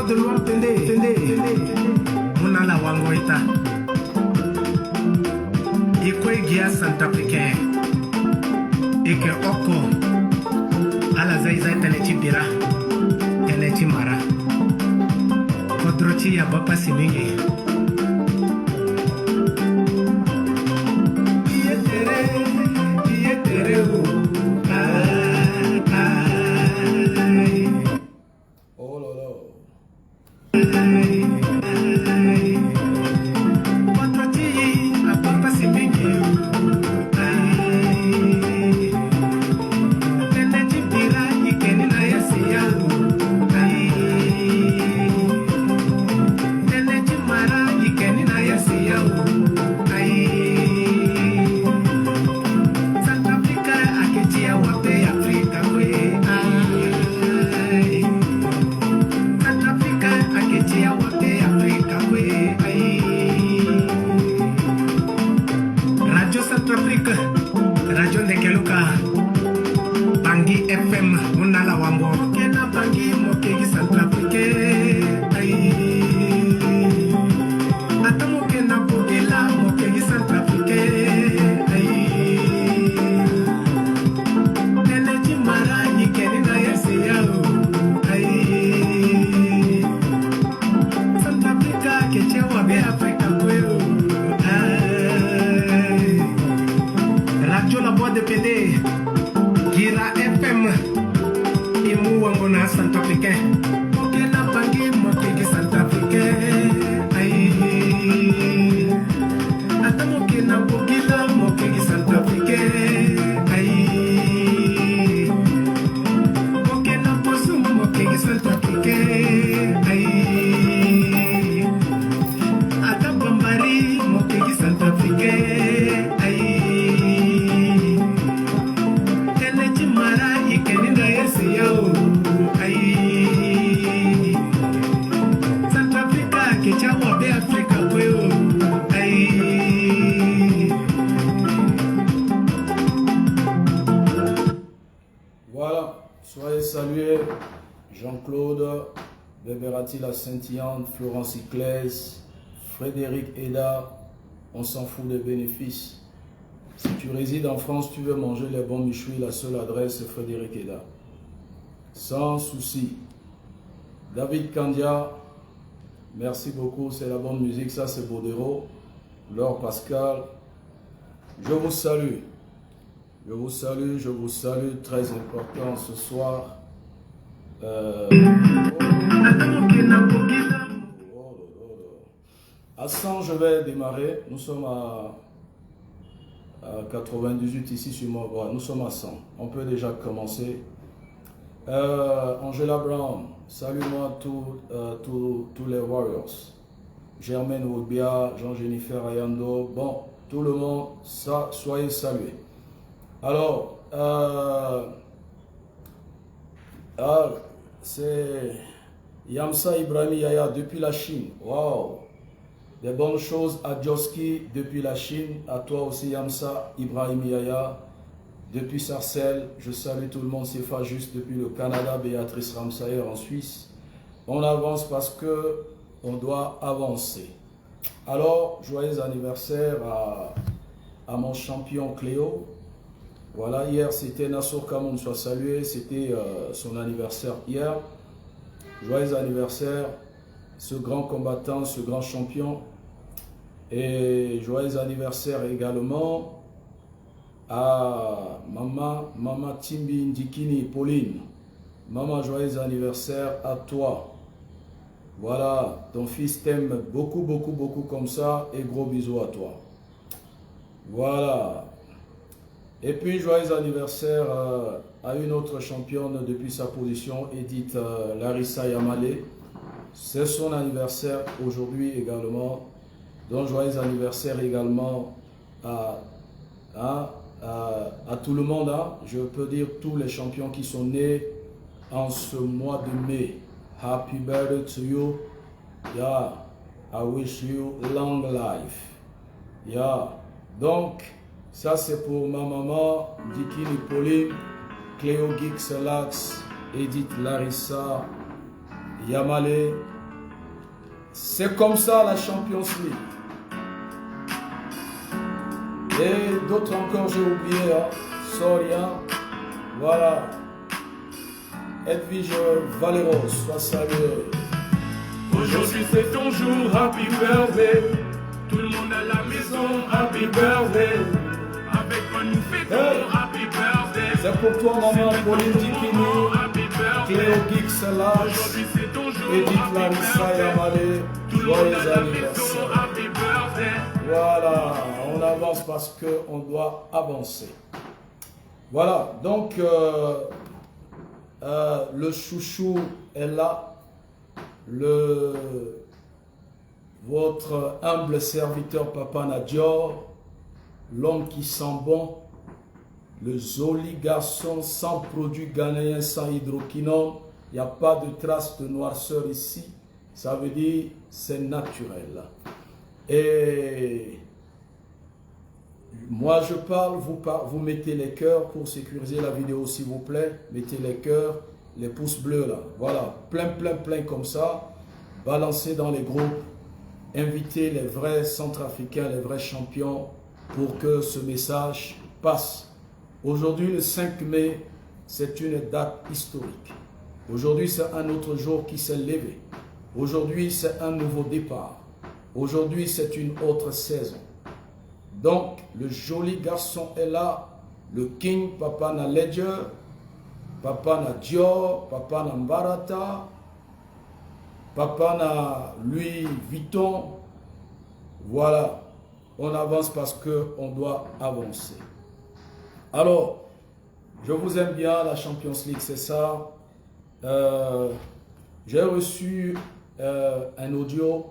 voix de loin, Munala Wangoita. Ikwe Gia Santafricain. Ike Oko. Ala Zaizai Tenechi Bira. Tenechi Mara. Kodrochi ya Bapa Simingi. Oh là là. Radio de Keluka Bangi FM Munala Wambo Kena Bangi Mokegi Centrafrique Atamo Kena Bogila Mokegi Centrafrique Energy Mara Yikeni na Yeseyao Centrafrica Kechewa Be Africa Kweo Radio La Voix de PD, Gira FM, Imu Wangona Centrafricain, Mokena Bangi Mokegi Centrafricain, Atamokena Bogila Mokegi Centrafricain, Mokena Posum Mokegi Centrafricain, Atabambari Mokegi Centrafricain. Voilà, soyez salués, Jean-Claude, Beberati la Saint-Yande, Florence Iclès, Frédéric Eda, on s'en fout des bénéfices. Si tu résides en France, tu veux manger les bons michoui, la seule adresse c'est Frédéric Eda. Sans souci. David Kandia, merci beaucoup, c'est la bonne musique, ça c'est Baudero. Laure Pascal, je vous salue. Je vous salue, très important ce soir. À 100, je vais démarrer. Nous sommes à 98 ici sur moi. Voilà, nous sommes à 100. On peut déjà commencer. Angela Brown, salut-moi tous les Warriors. Germaine Oubia, Jean-Jennifer Ayando. Bon, tout le monde, ça, soyez salués. Alors, c'est Yamsa Ibrahim Yaya depuis la Chine. Waouh! Des bonnes choses à Djoski depuis la Chine. À toi aussi Yamsa Ibrahim Yaya depuis Sarcelles. Je salue tout le monde. C'est juste depuis le Canada. Béatrice Ramsayer en Suisse. On avance parce que on doit avancer. Alors, joyeux anniversaire à mon champion Cléo. Voilà, hier c'était Nassor Kamoun, soit salué, c'était son anniversaire hier. Joyeux anniversaire, ce grand combattant, ce grand champion. Et joyeux anniversaire également à Maman Timbi Ndikini Pauline. Maman, joyeux anniversaire à toi. Voilà, ton fils t'aime beaucoup comme ça et gros bisous à toi. Voilà. Et puis, joyeux anniversaire à une autre championne depuis sa position, Edith Larissa Yamale. C'est son anniversaire aujourd'hui également. Donc, joyeux anniversaire également à tout le monde. Hein. Je peux dire tous les champions qui sont nés en ce mois de mai. Happy birthday to you. Yeah, I wish you long life. Yeah. Donc, ça c'est pour ma maman, Dikini Pauline, Cléo Geek Lax, Edith Larissa, Yamale, C'est comme ça la Champions League. Et d'autres encore, j'ai oublié. Hein. Sorry. Hein. Voilà. Edwige Valeros, sois salué. Aujourd'hui c'est ton jour, happy birthday. Tout le monde à la maison, happy birthday. Avec moi nous fêtons, happy birthday. C'est pour toi maman, Pauline Dikini, Cléo Geeks Lage, Aujourd'hui c'est ton jour, Edith Larissa Yamale, tout le monde joyeux à la anniversaire. maison, happy birthday. Voilà, on avance parce qu'on doit avancer. Voilà, donc le chouchou est là. Votre humble serviteur Papa Nadior, l'homme qui sent bon, le joli garçon sans produit ghanéen, sans hydroquinone, il n'y a pas de trace de noirceur ici, ça veut dire c'est naturel. Et moi je parle, vous mettez les cœurs pour sécuriser la vidéo s'il vous plaît, mettez les cœurs, les pouces bleus là, voilà, plein comme ça, balancez dans les groupes, invitez les vrais centrafricains, les vrais champions pour que ce message passe. Aujourd'hui le 5 mai, c'est une date historique. Aujourd'hui c'est un autre jour qui s'est levé. Aujourd'hui c'est un nouveau départ. Aujourd'hui c'est une autre saison. Donc le joli garçon est là, le King Papa na Ledger, Papa na Dior, Papa na Mbarata, Papa na Louis Vuitton. Voilà, on avance parce qu'on doit avancer. Alors, je vous aime bien, la Champions League, c'est ça. J'ai reçu un audio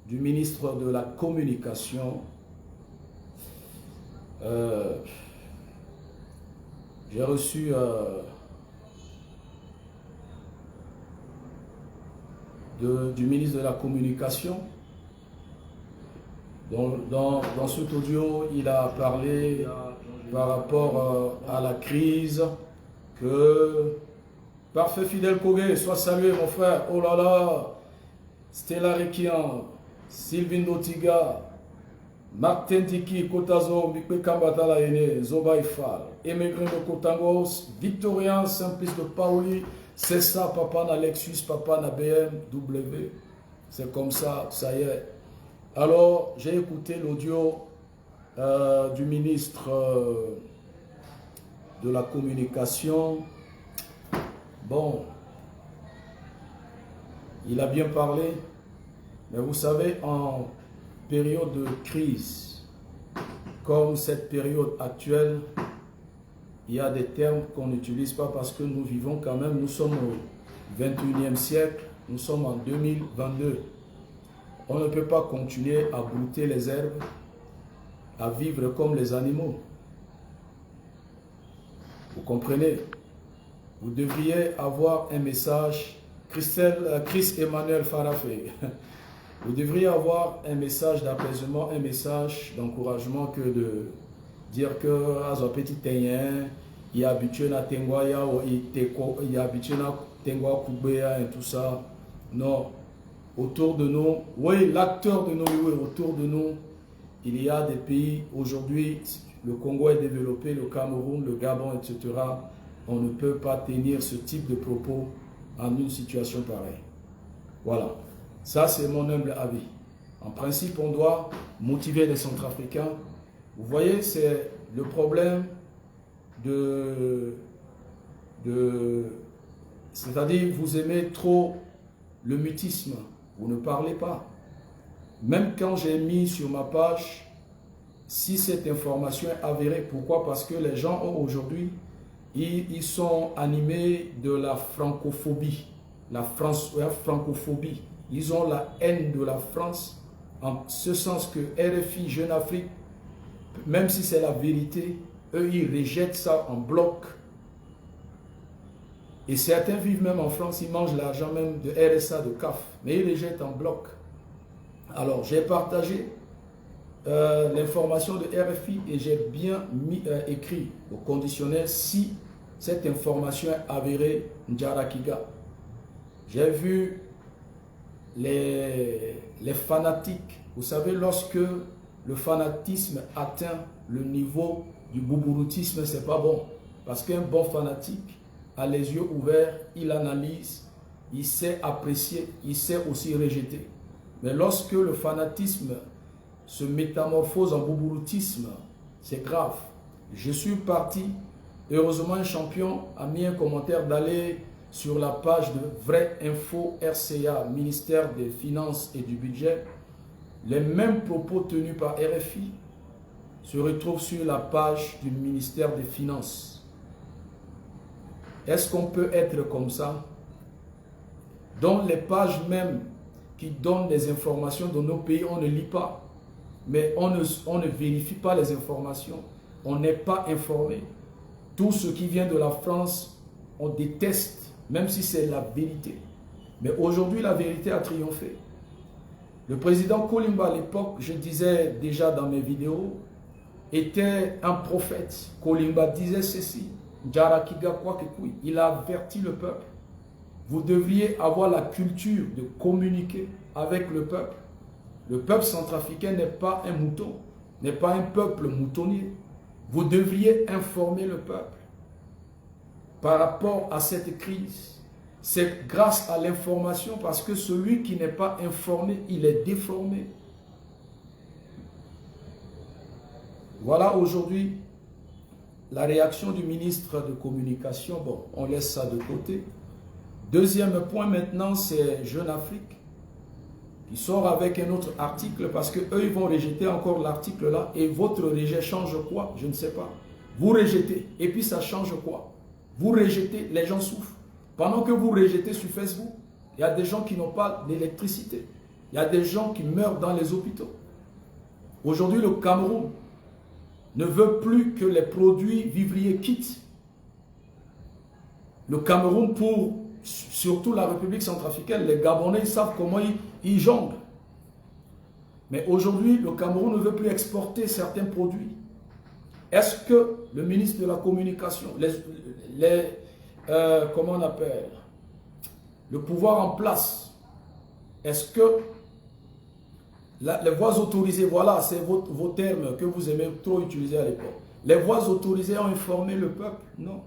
du ministre de la Communication. J'ai reçu du ministre de la Communication. Dans cet audio, il a parlé par rapport à la crise que... Parfait Fidèle Kogé, sois salué mon frère. Oh là là, Stella Rekian, Sylvine Dotiga, Martin Tiki, Kotazo, Mikpe Kambatala Ene, Zoba Ifal, Émigré de Kotangos, Victorien, Simplice de Paoli, c'est ça, Papa na Lexus, Papa na BMW. C'est comme ça, ça y est. Alors, j'ai écouté l'audio du ministre de la Communication. Bon, il a bien parlé, mais vous savez, en période de crise, comme cette période actuelle, il y a des termes qu'on n'utilise pas parce que nous vivons quand même, nous sommes au 21e siècle, nous sommes en 2022. On ne peut pas continuer à brouter les herbes, à vivre comme les animaux. Vous comprenez? Vous devriez avoir un message, Chris Emmanuel Farafé, vous devriez avoir un message d'apaisement, un message d'encouragement que de dire que à un petit teignen, il y a habitué à Tengoya, il y a habitué à Tengoya Koubéa et tout ça. Non, autour de nous, oui, l'acteur de nous, oui, autour de nous, il y a des pays, aujourd'hui, le Congo est développé, le Cameroun, le Gabon, etc. On ne peut pas tenir ce type de propos en une situation pareille. Voilà. Ça, c'est mon humble avis. En principe, on doit motiver les Centrafricains. Vous voyez, c'est le problème c'est-à-dire, vous aimez trop le mutisme. Vous ne parlez pas. Même quand j'ai mis sur ma page, si cette information est avérée, pourquoi? Parce que les gens ont aujourd'hui, ils sont animés de la francophobie, la francophobie. Ils ont la haine de la France, en ce sens que RFI, Jeune Afrique, même si c'est la vérité, eux, ils rejettent ça en bloc. Et certains vivent même en France, ils mangent l'argent même de RSA, de CAF, mais ils rejettent en bloc. Alors, j'ai partagé l'information de RFI et j'ai bien écrit au conditionnel si cette information est avérée, Ndjara Kiga. J'ai vu les fanatiques. Vous savez, lorsque le fanatisme atteint le niveau du boubouroutisme, c'est pas bon. Parce qu'un bon fanatique a les yeux ouverts, il analyse, il sait apprécier, il sait aussi rejeter. Mais lorsque le fanatisme se métamorphose en boubouroutisme, c'est grave. Je suis parti, heureusement un champion a mis un commentaire d'aller sur la page de Vraie Info RCA, ministère des Finances et du Budget. Les mêmes propos tenus par RFI se retrouvent sur la page du ministère des Finances. Est-ce qu'on peut être comme ça? Dans les pages même qui donnent des informations de nos pays, on ne lit pas. Mais on ne vérifie pas les informations. On n'est pas informé. Tout ce qui vient de la France, on déteste, même si c'est la vérité. Mais aujourd'hui, la vérité a triomphé. Le président Kolimba, à l'époque, je disais déjà dans mes vidéos, était un prophète. Kolimba disait ceci, il a averti le peuple. Vous devriez avoir la culture de communiquer avec le peuple. Le peuple centrafricain n'est pas un mouton, n'est pas un peuple moutonnier. Vous devriez informer le peuple par rapport à cette crise. C'est grâce à l'information, parce que celui qui n'est pas informé, il est déformé. Voilà aujourd'hui la réaction du ministre de Communication. Bon, on laisse ça de côté. Deuxième point maintenant, c'est Jeune Afrique qui sort avec un autre article, parce qu'eux, ils vont rejeter encore l'article là. Et votre rejet change quoi? Je ne sais pas. Vous rejetez, et puis ça change quoi? Vous rejetez, les gens souffrent. Pendant que vous rejetez sur Facebook, il y a des gens qui n'ont pas d'électricité. Il y a des gens qui meurent dans les hôpitaux. Aujourd'hui, le Cameroun ne veut plus que les produits vivriers quittent le Cameroun pour, surtout la République centrafricaine. Les Gabonais, ils savent comment ils jonglent. Mais aujourd'hui, le Cameroun ne veut plus exporter certains produits. Est-ce que le ministre de la Communication, comment on appelle, le pouvoir en place, est-ce que les voies autorisées, voilà, c'est vos termes que vous aimez trop utiliser à l'époque. Les voies autorisées ont informé le peuple? Non.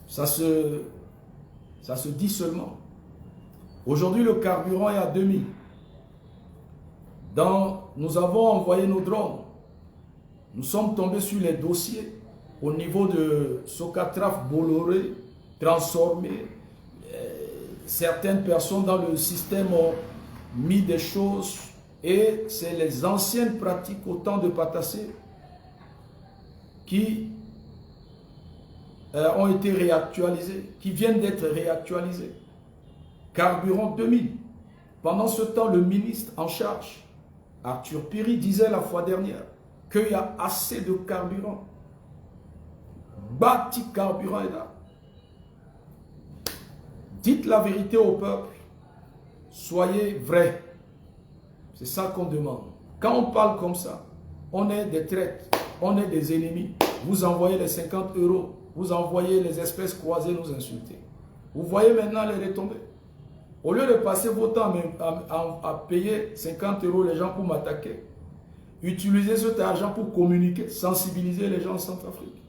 Ça se dit seulement. Aujourd'hui, le carburant est à 2000. Nous avons envoyé nos drones. Nous sommes tombés sur les dossiers au niveau de Socatraf, Bolloré, transformé. Certaines personnes dans le système ont mis des choses, et c'est les anciennes pratiques au temps de Patassé qui ont été réactualisées, qui viennent d'être réactualisées. Carburant 2000. Pendant ce temps, le ministre en charge, Arthur Piri, disait la fois dernière qu'il y a assez de carburant. Bâti carburant est là. Dites la vérité au peuple. Soyez vrais. C'est ça qu'on demande. Quand on parle comme ça, on est des traîtres, on est des ennemis. Vous envoyez les 50 €, vous envoyez les espèces croisées nous insulter. Vous voyez maintenant les retombées. Au lieu de passer votre temps à payer 50 € les gens pour m'attaquer, utilisez cet argent pour communiquer, sensibiliser les gens en Centrafrique.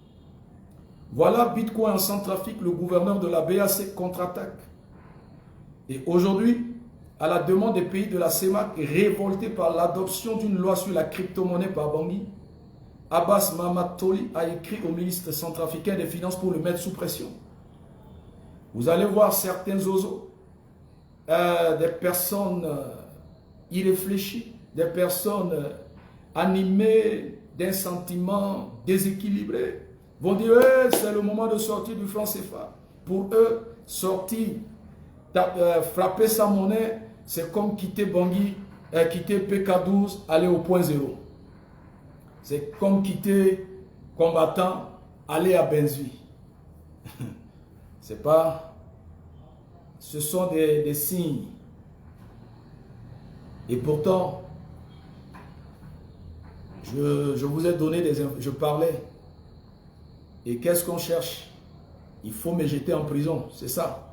Voilà Bitcoin en Centrafrique, le gouverneur de la BAC contre-attaque. Et aujourd'hui, à la demande des pays de la CEMAC, révoltés par l'adoption d'une loi sur la crypto-monnaie par Bangui, Abbas Mamad Toli a écrit au ministre centrafricain des Finances pour le mettre sous pression. Vous allez voir certains oiseaux, des personnes irréfléchies, des personnes animées d'un sentiment déséquilibré, vont dire hey, c'est le moment de sortir du franc CFA. Pour eux, sortir, frapper sa monnaie, c'est comme quitter Bangui, quitter PK12, aller au point zéro. C'est comme quitter combattant, aller à Benzui. C'est pas... Ce sont des signes. Et pourtant, je vous ai donné des... Je parlais. Et qu'est-ce qu'on cherche? Il faut me jeter en prison, c'est ça.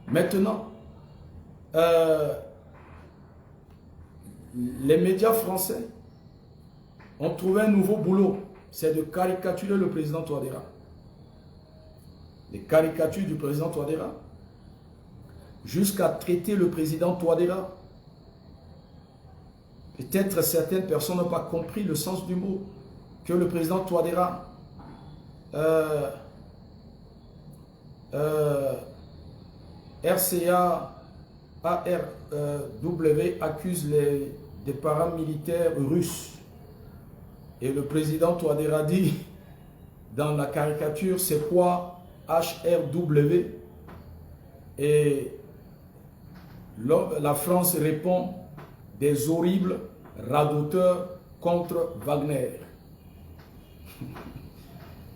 Maintenant, les médias français ont trouvé un nouveau boulot, c'est de caricaturer le président Touadéra. Les caricatures du président Touadéra, jusqu'à traiter le président Touadéra. Peut-être certaines personnes n'ont pas compris le sens du mot, que le président Touadéra RCA, ARW accuse des paramilitaires russes. Et le président Touadéra dit dans la caricature, c'est quoi HRW? Et la France répond, des horribles radoteurs contre Wagner.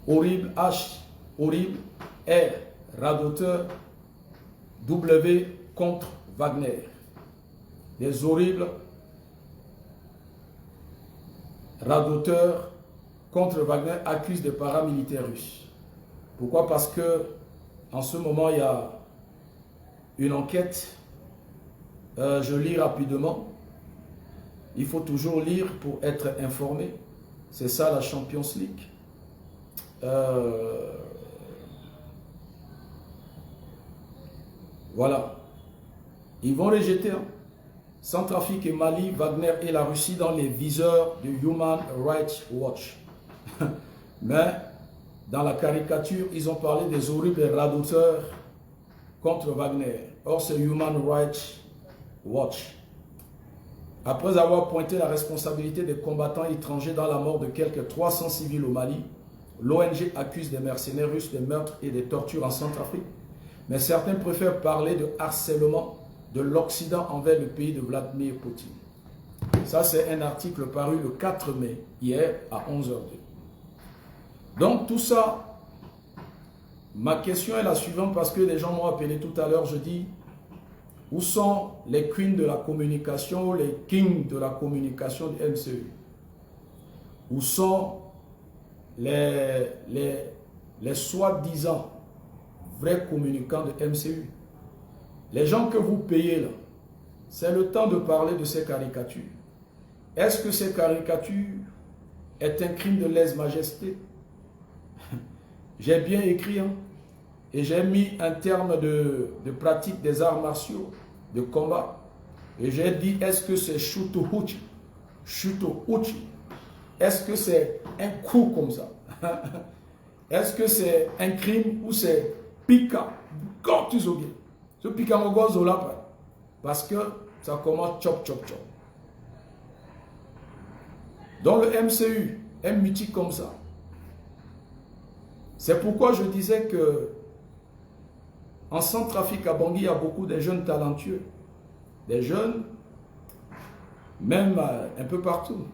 Horrible H, horrible R, radoteur W contre Wagner. Des horribles radoteurs contre Wagner accusent des paramilitaires russes. Pourquoi? Parce que en ce moment, il y a une enquête. Je lis rapidement. Il faut toujours lire pour être informé. C'est ça la Champions League. Voilà. Ils vont rejeter. Centrafrique et Mali, Wagner et la Russie dans les viseurs du Human Rights Watch. Mais dans la caricature, ils ont parlé des horribles radoteurs contre Wagner. Or, c'est Human Rights Watch. Après avoir pointé la responsabilité des combattants étrangers dans la mort de quelques 300 civils au Mali, l'ONG accuse des mercenaires russes des meurtres et des tortures en Centrafrique. Mais certains préfèrent parler de harcèlement de l'Occident envers le pays de Vladimir Poutine. Ça, c'est un article paru le 4 mai, hier, à 11h02. Donc, tout ça, ma question est la suivante, parce que les gens m'ont appelé tout à l'heure, je dis, où sont les queens de la communication, les kings de la communication du MCU? Où sont les soi-disant vrais communicants de MCU? Les gens que vous payez là, c'est le temps de parler de ces caricatures. Est-ce que ces caricatures est un crime de lèse-majesté? J'ai bien écrit, hein, et j'ai mis un terme de pratique des arts martiaux, de combat. Et j'ai dit, est-ce que c'est Shuto-Uchi? Shuto-Uchi. Est-ce que c'est un coup comme ça? Est-ce que c'est un crime ou c'est Pika? Quand tu zogues. Ce Pika Mogo là, parce que ça commence chop chop chop. Dans le MCU, un mythique comme ça. C'est pourquoi je disais que en Centrafrique, à Bangui, il y a beaucoup de jeunes talentueux. Des jeunes, même un peu partout.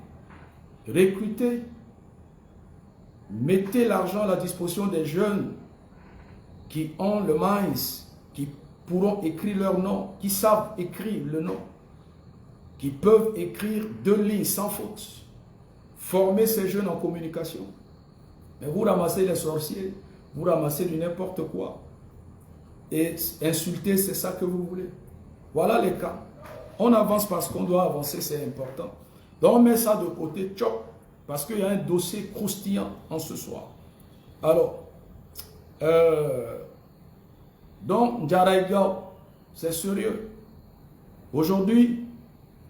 Recrutez, mettez l'argent à la disposition des jeunes qui ont le maïs, qui pourront écrire leur nom, qui savent écrire le nom, qui peuvent écrire 2 lignes sans faute. Formez ces jeunes en communication. Mais vous ramassez les sorciers, vous ramassez du n'importe quoi. Et insulter, c'est ça que vous voulez. Voilà les cas. On avance parce qu'on doit avancer, c'est important. Donc on met ça de côté, tchop, parce qu'il y a un dossier croustillant en ce soir. Alors, donc, Ndjaraïgao, c'est sérieux. Aujourd'hui,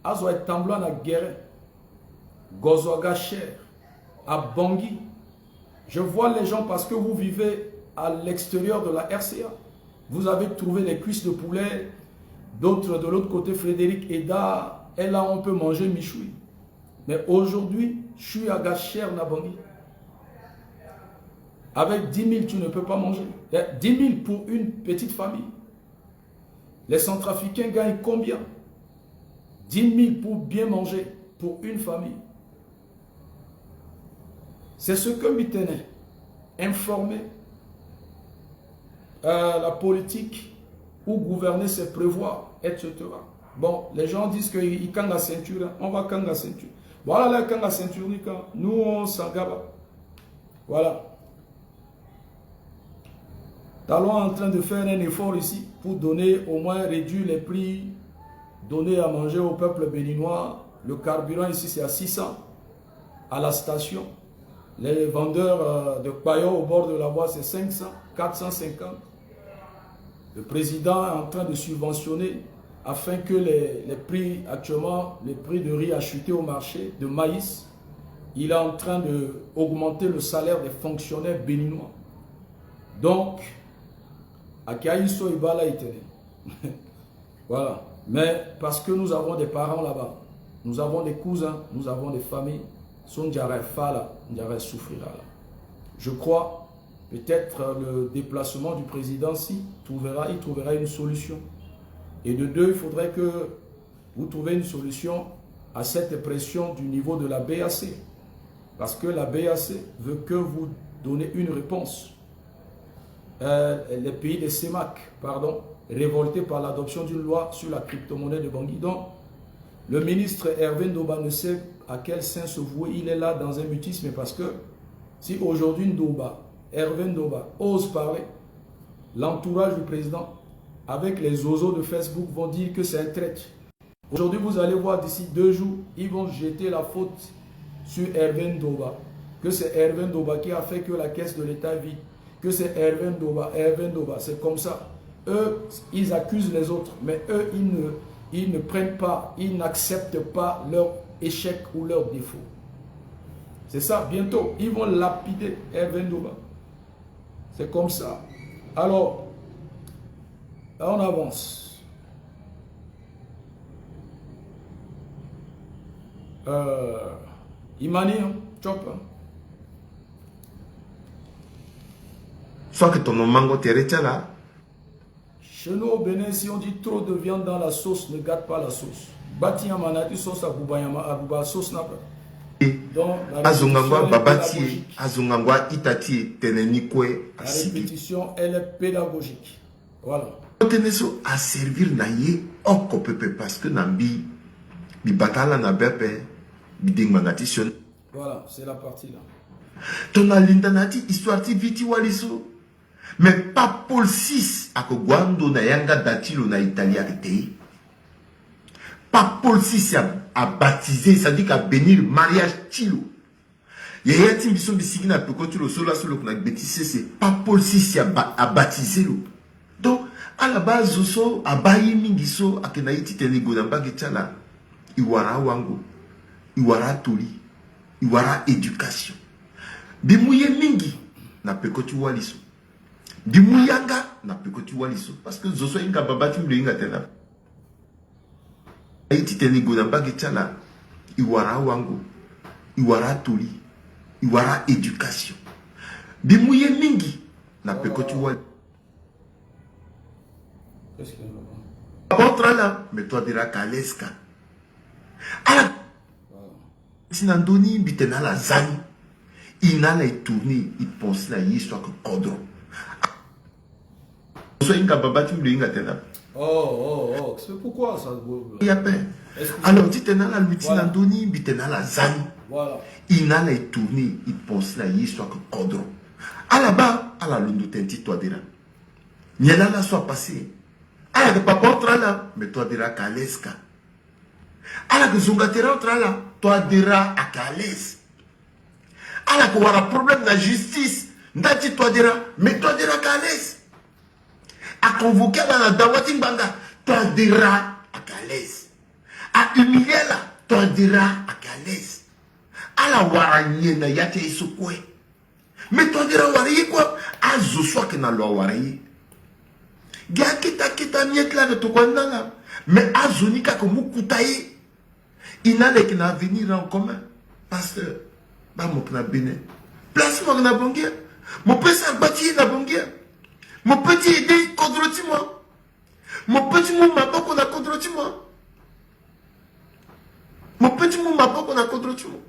Azo est Tamblan à Guéret, Gozoaga Cher, à Bangui. Je vois les gens parce que vous vivez à l'extérieur de la RCA. Vous avez trouvé les cuisses de poulet, d'autres de l'autre côté, Frédéric Eda, et là on peut manger Michoui. Mais aujourd'hui, je suis à Gacher, Nabangui. Avec 10 000, tu ne peux pas manger. 10 000 pour une petite famille. Les Centrafricains gagnent combien? 10 000 pour bien manger pour une famille. C'est ce que Mitterrand informer la politique ou gouverner, c'est prévoir, etc. Bon, les gens disent qu'ils kangent la ceinture, on va kangent la ceinture. Voilà, là, kangent la ceinture, nous on s'engaba. Voilà. Talon est en train de faire un effort ici pour donner au moins réduire les prix donner à manger au peuple béninois. Le carburant ici, c'est à 600 à la station. Les vendeurs de paillons au bord de la voie, c'est 500, 450. Le président est en train de subventionner afin que les prix, actuellement, les prix de riz a chuté au marché, de maïs. Il est en train d'augmenter le salaire des fonctionnaires béninois. Donc, Akaïso Ibala Itene. Voilà. Mais parce que nous avons des parents là-bas, nous avons des cousins, nous avons des familles, je crois, peut-être le déplacement du président, il trouvera une solution. Et de deux, il faudrait que vous trouviez une solution à cette pression du niveau de la BAC. Parce que la BAC veut que vous donnez une réponse. Les pays des CEMAC, pardon, révoltés par l'adoption d'une loi sur la crypto-monnaie de Bangui. Donc, le ministre Hervé Ndoba ne sait à quel sein se vouer. Il est là dans un mutisme parce que si aujourd'hui Hervé Ndoba ose parler, l'entourage du président avec les oiseaux de Facebook vont dire que c'est un traître. Aujourd'hui, vous allez voir d'ici 2 jours, ils vont jeter la faute sur Hervé Ndoba. Que c'est Hervé Ndoba qui a fait que la caisse de l'État vide. Que c'est Hervé Ndoba, c'est comme ça. Eux, ils accusent les autres, mais eux, ils ne prennent pas, ils n'acceptent pas leur échec ou leur défaut. C'est ça, bientôt, ils vont lapider Hervé Ndoba. C'est comme ça. Alors, on avance. Imani, chop. Soit que ton mango te retient là. Chez nous au Bénin, si on dit trop de viande dans la sauce, ne gâte pas la sauce. Bati Yamanati sauce à Boubayama, à sauce n'a pas. Azungangwa babati, azungangwa itati tenenikwe. La répétition, elle est pédagogique. Voilà. Teneso à servir naye oko pepe parce que nambi bi batala na bepe bi dingmangati sion. Voilà, c'est la partie là. Ton alindanati histoire ti viti waliso. Mais pas Paul VI à Kogwando na yanga datilo na Italie arrêté. Pas Paul VI a baptisé, ça dit qu'à bénir mariage tilo. Il y a un petit peu de signes à peu quand tu le sola sur le qu'on a baptisé, c'est pas Paul VI a baptisé l'eau. Donc à la base zoso a bayi mingiso a kenaiti tenego na bagetala iwara wango, iwara toli, iwara éducation. Bimouye mingi na pe quand tu vois l'iso. Bimuyanga na pekoti waliso parce que zoso inga babati mlinga tena aiti tenego na bagetala iwara wango iwara toli iwara éducation bimuye mingi na pekoti wali qu'est-ce qu'il y a contre là mais toi dira kaleska ala sinandoni bitena la zani inala et tourner il pense la histoire que kodro. Oh, c'est pourquoi ça. Il y a peine. Alors, tu t'en as la lutte, tu t'en as la zani. Voilà. Il n'a pas tourné, il pense la histoire que Kodro. À la bas, à la lune de tenti, toi dira. N'y a la soit passé. À la papa entre là, mais toi dira Kaleska. À la que Zungatera entre là, toi dira à Kales. À la que voilà problème de la justice, n'as-tu toi dira, mais toi dira Kales. À convoquer dans la Dawati Banga, toi dira à Calès. À humilier là, toi dira à Calès. À la waranye na yate isokwe. Mais toi dira waraye quoi? À Zoswa que na loi waraye. Gya kita miet là de Tokwanda là. Mais à Zonika comme Moukutaye. Il n'a qu'à venir en commun. Pasteur, bah mon pna bénin. Place-moi na bonguer. Mon pèse à bâtir na bonguer. Mon petit idée contre moi. Mon petit mou m'a pas qu'on a contre moi. Mon petit mou m'a pas qu'on a contre moi.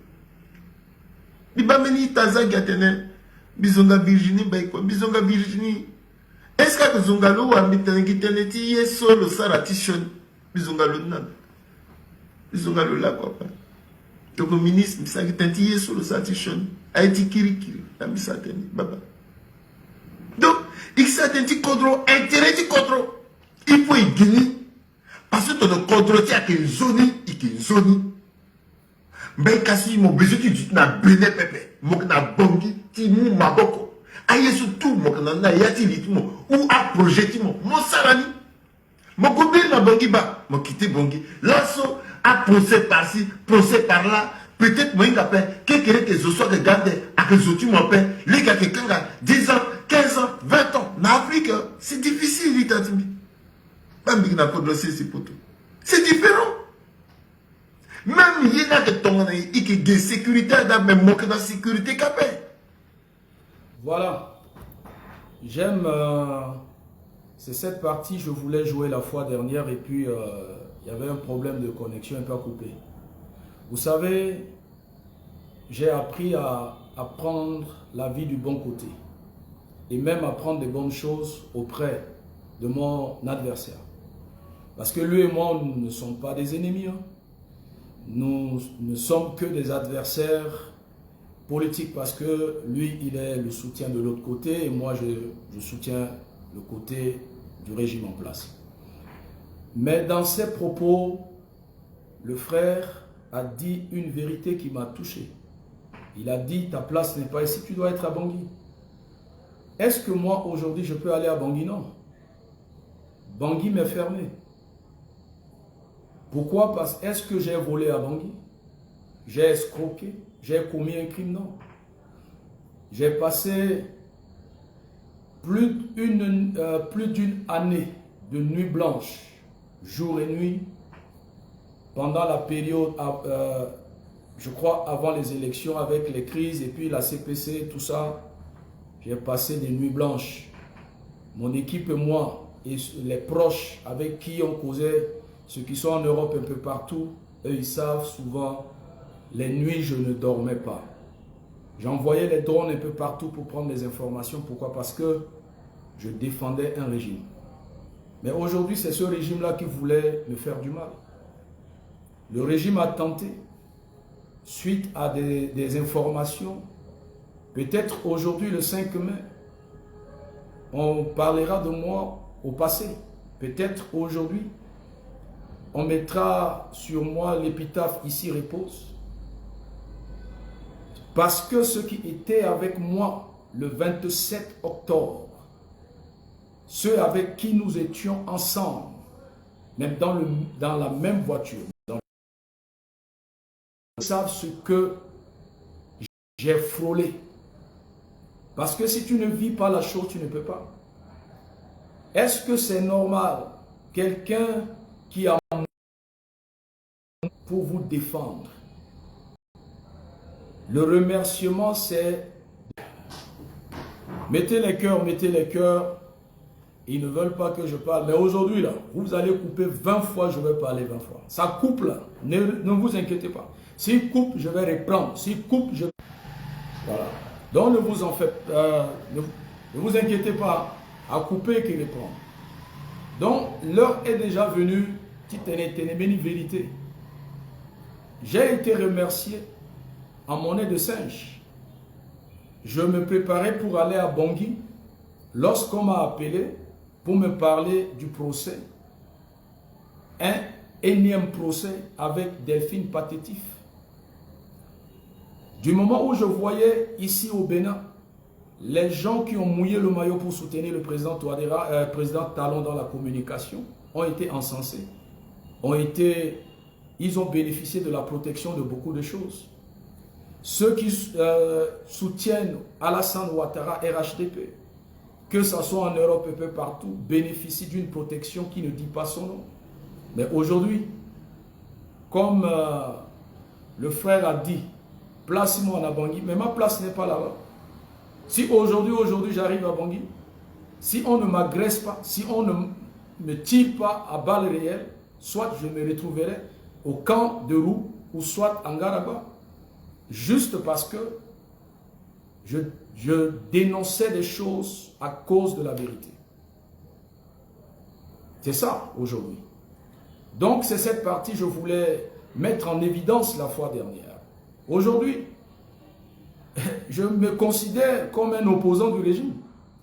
Bibameni taza gatene. Bizonga Virginie baikwa. Bizonga Virginie. Est-ce que zongalo wa mitengi ye solo saratishon. Bizonga lo nan. Bizonga lo la quoi. Donc le ministre ça qui ye solo saratishon. Aiti kiri. La misateni baba. Donc, il s'est dit contrôle, intérêt du contrôle. Il faut y gagner. Parce que ton contrôle a qu'une zone, et qu'une zone. Mais kasi mon besoin tu dis na bene pepe, mon na bongi, ti mou maboko. Aïe surtout mon na yati litmo ou a projet mon sarani. Mon copain na bongi ba, mon quitter bongi. Lasso a procès par-ci, procès par-là. Peut-être moi il appelle quelqu'un que je sois regardé à que je tue mon père. Les gars quelqu'un a 10 ans, 15 ans, 20 ans. En Afrique, c'est difficile, il t'a dit. Même si n'a pas de c'est différent. Même il y a que ton sécurité, même manque de sécurité capé. Voilà. J'aime. C'est cette partie je voulais jouer la fois dernière et puis il y avait un problème de connexion un peu coupé. Vous savez, j'ai appris à prendre la vie du bon côté et même à prendre des bonnes choses auprès de mon adversaire. Parce que lui et moi, nous ne sommes pas des ennemis. Hein. Nous ne sommes que des adversaires politiques parce que lui, il est le soutien de l'autre côté et moi, je soutiens le côté du régime en place. Mais dans ses propos, le frère a dit une vérité qui m'a touché. Il a dit, ta place n'est pas ici, tu dois être à Bangui. Est-ce que moi, aujourd'hui, je peux aller à Bangui? Non. Bangui m'est fermé. Pourquoi? Parce que est-ce que j'ai volé à Bangui? J'ai escroqué? J'ai commis un crime? Non. J'ai passé plus d'une année de nuit blanche, jour et nuit, pendant la période, je crois, avant les élections, avec les crises et puis la CPC, tout ça. J'ai passé des nuits blanches. Mon équipe et moi, et les proches avec qui on causait, ceux qui sont en Europe un peu partout, eux ils savent souvent, les nuits je ne dormais pas. J'envoyais les drones un peu partout pour prendre des informations. Pourquoi? Parce que je défendais un régime. Mais aujourd'hui, c'est ce régime-là qui voulait me faire du mal. Le régime a tenté, suite à des informations, peut-être aujourd'hui, le 5 mai, on parlera de moi au passé. Peut-être aujourd'hui, on mettra sur moi l'épitaphe ici repose. Parce que ceux qui étaient avec moi le 27 octobre, ceux avec qui nous étions ensemble, même dans la même voiture, savent ce que j'ai frôlé. Parce que si tu ne vis pas la chose, tu ne peux pas. Est-ce que c'est normal, quelqu'un qui a pour vous défendre? Le remerciement, c'est mettez les cœurs. Ils ne veulent pas que je parle. Mais aujourd'hui, là, vous allez couper 20 fois, je vais parler 20 fois. Ça coupe là. Ne vous inquiétez pas. S'il coupe, je vais reprendre. S'il coupe, je... Voilà. Donc, ne vous en faites... ne vous inquiétez pas à couper et qu'il reprend. Donc, l'heure est déjà venue. Vérité. J'ai été remercié en monnaie de singe. Je me préparais pour aller à Bangui lorsqu'on m'a appelé pour me parler du procès. Un énième procès avec Delphine Pathétif. Du moment où je voyais ici au Bénin, les gens qui ont mouillé le maillot pour soutenir le président Touadéra, président Talon dans la communication, ont été encensés. Ils ont bénéficié de la protection de beaucoup de choses. Ceux qui soutiennent Alassane Ouattara, RHDP, que ce soit en Europe et peu partout, bénéficient d'une protection qui ne dit pas son nom. Mais aujourd'hui, comme le frère a dit, place-moi à Bangui, mais ma place n'est pas là-bas. Si aujourd'hui j'arrive à Bangui, si on ne m'agresse pas, si on ne me tire pas à balles réelles, soit je me retrouverai au camp de Roux ou soit en Garagua, juste parce que je dénonçais des choses à cause de la vérité. C'est ça aujourd'hui. Donc c'est cette partie que je voulais mettre en évidence la fois dernière. Aujourd'hui, je me considère comme un opposant du régime.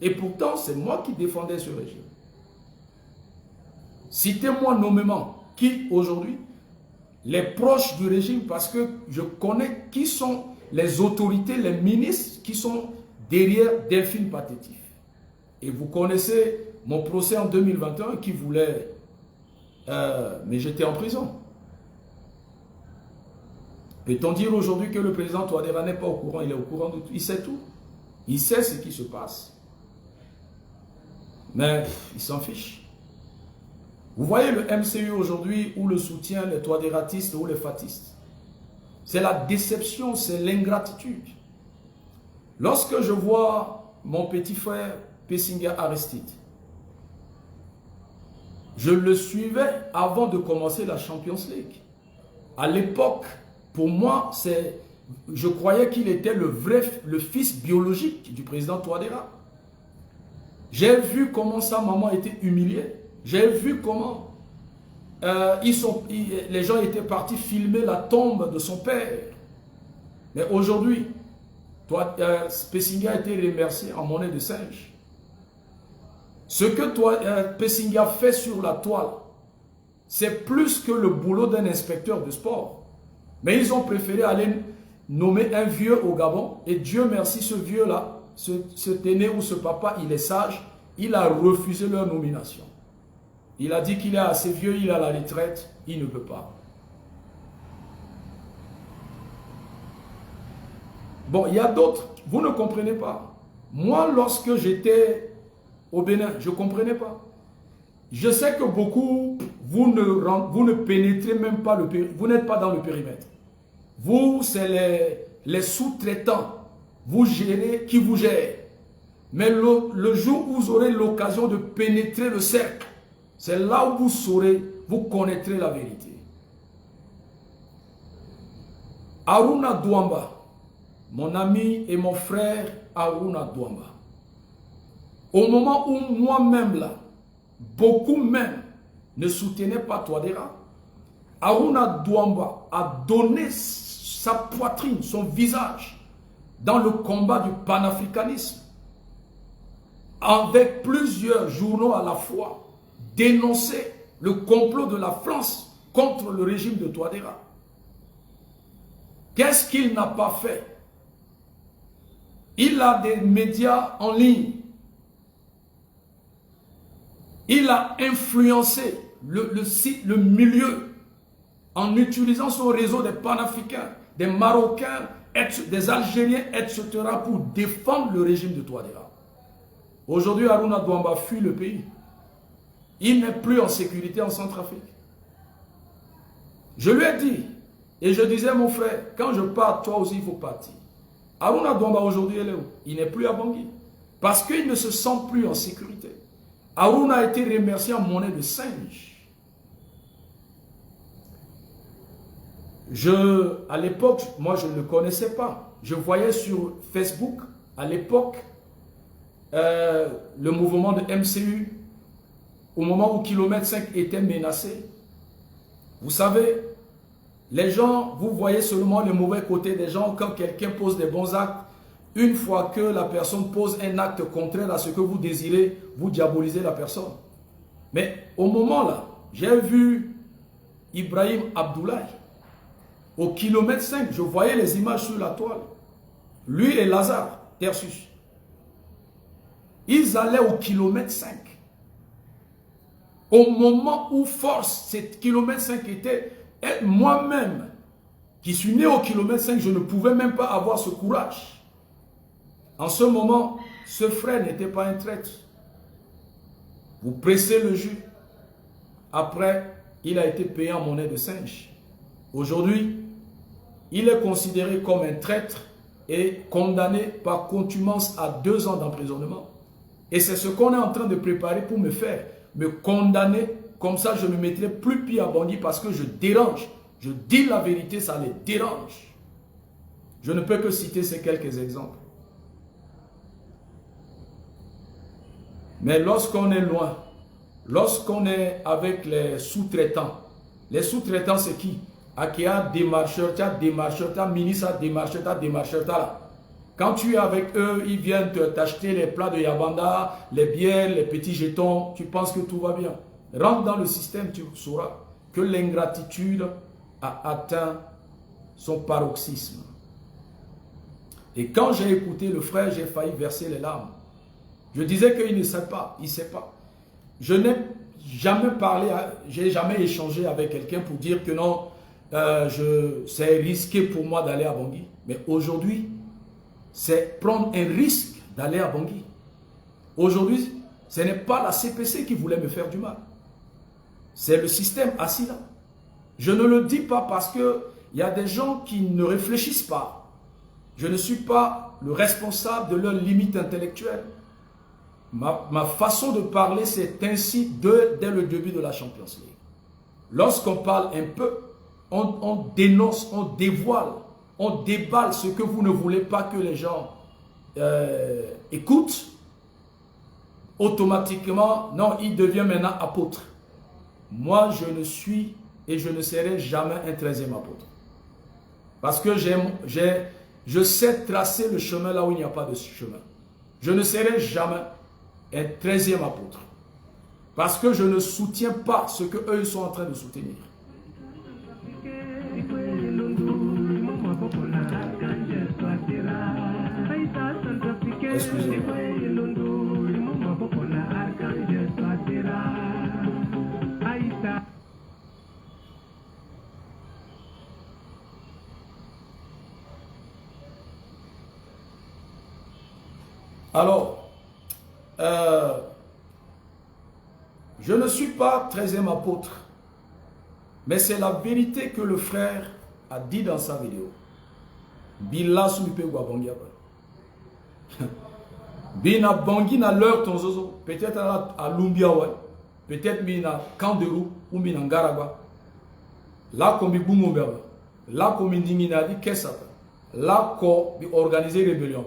Et pourtant, c'est moi qui défendais ce régime. Citez-moi nommément qui aujourd'hui, les proches du régime, parce que je connais qui sont les autorités, les ministres qui sont derrière Delphine Patetif. Et vous connaissez mon procès en 2021 qui voulait me jeter en prison. Peut-on dire aujourd'hui que le président Touadéra n'est pas au courant? Il est au courant de tout. Il sait tout. Il sait ce qui se passe. Mais il s'en fiche. Vous voyez le MCU aujourd'hui où le soutien les Touadératistes ou les fatistes. C'est la déception, c'est l'ingratitude. Lorsque je vois mon petit frère Pessinga Aristide, je le suivais avant de commencer la Champions League. À l'époque, pour moi, je croyais qu'il était le fils biologique du président Touadéra. J'ai vu comment sa maman était humiliée. J'ai vu comment les gens étaient partis filmer la tombe de son père. Mais aujourd'hui, Pessinga a été remercié en monnaie de singe. Ce que Pessinga fait sur la toile, c'est plus que le boulot d'un inspecteur de sport. Mais ils ont préféré aller nommer un vieux au Gabon. Et Dieu merci, ce vieux-là, ce téné ou ce papa, il est sage. Il a refusé leur nomination. Il a dit qu'il est assez vieux, il est à la retraite, il ne peut pas. Bon, il y a d'autres, vous ne comprenez pas. Moi, lorsque j'étais au Bénin, je ne comprenais pas. Je sais que beaucoup, vous ne pénétrez même pas le périmètre, vous n'êtes pas dans le périmètre. Vous, c'est les sous-traitants, vous gérez, qui vous gèrent. Mais le jour où vous aurez l'occasion de pénétrer le cercle, c'est là où vous saurez, vous connaîtrez la vérité. Aruna Douamba, mon ami et mon frère Aruna Douamba, au moment où moi-même là, beaucoup même ne soutenaient pas Touadéra, Aruna Douamba a donné sa poitrine, son visage, dans le combat du panafricanisme, avec plusieurs journaux à la fois, dénoncer le complot de la France contre le régime de Touadéra. Qu'est-ce qu'il n'a pas fait? Il a des médias en ligne. Il a influencé le milieu en utilisant son réseau des panafricains, des Marocains, des Algériens, etc. pour défendre le régime de Touadéra. Aujourd'hui, Aruna Douamba fuit le pays. Il n'est plus en sécurité en Centrafrique. Je lui ai dit, et je disais, mon frère, quand je pars, toi aussi, il faut partir. Aruna Douamba, aujourd'hui, il est où? Il n'est plus à Bangui. Parce qu'il ne se sent plus en sécurité. Aruna a été remercié en monnaie de singe. À l'époque, moi, je ne le connaissais pas. Je voyais sur Facebook, à l'époque, le mouvement de MCU, au moment où Kilomètre 5 était menacé. Vous savez, les gens, vous voyez seulement le mauvais côté des gens quand quelqu'un pose des bons actes. Une fois que la personne pose un acte contraire à ce que vous désirez, vous diabolisez la personne. Mais au moment là, j'ai vu Ibrahim Abdoulaye au Kilomètre 5, je voyais les images sur la toile. Lui et Lazare, Tersus. Ils allaient au Kilomètre 5. Au moment où force, cette Kilomètre 5 était, moi-même, qui suis né au Kilomètre 5, je ne pouvais même pas avoir ce courage. En ce moment, ce frère n'était pas un traître. Vous pressez le jus. Après, il a été payé en monnaie de singe. Aujourd'hui, il est considéré comme un traître et condamné par contumace à 2 ans d'emprisonnement. Et c'est ce qu'on est en train de préparer pour me faire. Me condamner, comme ça je ne mettrai plus pied à Bangui parce que je dérange. Je dis la vérité, ça les dérange. Je ne peux que citer ces quelques exemples. Mais lorsqu'on est loin, lorsqu'on est avec les sous-traitants c'est qui? Akia, démarcheur, tu as démarcheur, tu as ministre, démarcheur, tu as démarcheur, tu as là. Quand tu es avec eux, ils viennent t'acheter les plats de Yabanda, les bières, les petits jetons, tu penses que tout va bien. Rentre dans le système, tu sauras que l'ingratitude a atteint son paroxysme. Et quand j'ai écouté le frère, j'ai failli verser les larmes. Je disais qu'il ne sait pas, il ne sait pas. Je n'ai jamais parlé, j'ai jamais échangé avec quelqu'un pour dire que non, c'est risqué pour moi d'aller à Bangui. Mais aujourd'hui, c'est prendre un risque d'aller à Bangui. Aujourd'hui, ce n'est pas la CPC qui voulait me faire du mal. C'est le système assis là. Je ne le dis pas parce qu'il y a des gens qui ne réfléchissent pas. Je ne suis pas le responsable de leurs limites intellectuelles. Ma façon de parler, c'est ainsi dès le début de la Champions League. Lorsqu'on parle un peu, on dénonce, on dévoile, on déballe ce que vous ne voulez pas que les gens écoutent. Automatiquement, non, il devient maintenant apôtre. Moi, je ne suis et je ne serai jamais un 13e apôtre. Parce que je sais tracer le chemin là où il n'y a pas de chemin. Je ne serai jamais un 13e apôtre. Parce que je ne soutiens pas ce qu'eux sont en train de soutenir. Excusez-moi. Alors, je ne suis pas 13e apôtre, mais c'est la vérité que le frère a dit dans sa vidéo. Bila soumipe guabongi Bina bongi na leur ton zozo, peut-être à Lumbia, peut-être mina Kanderou ou mina Ngaragua. Là comme Bumumber, là comme Indingina dit qu'est-ce là comme organiser rébellion.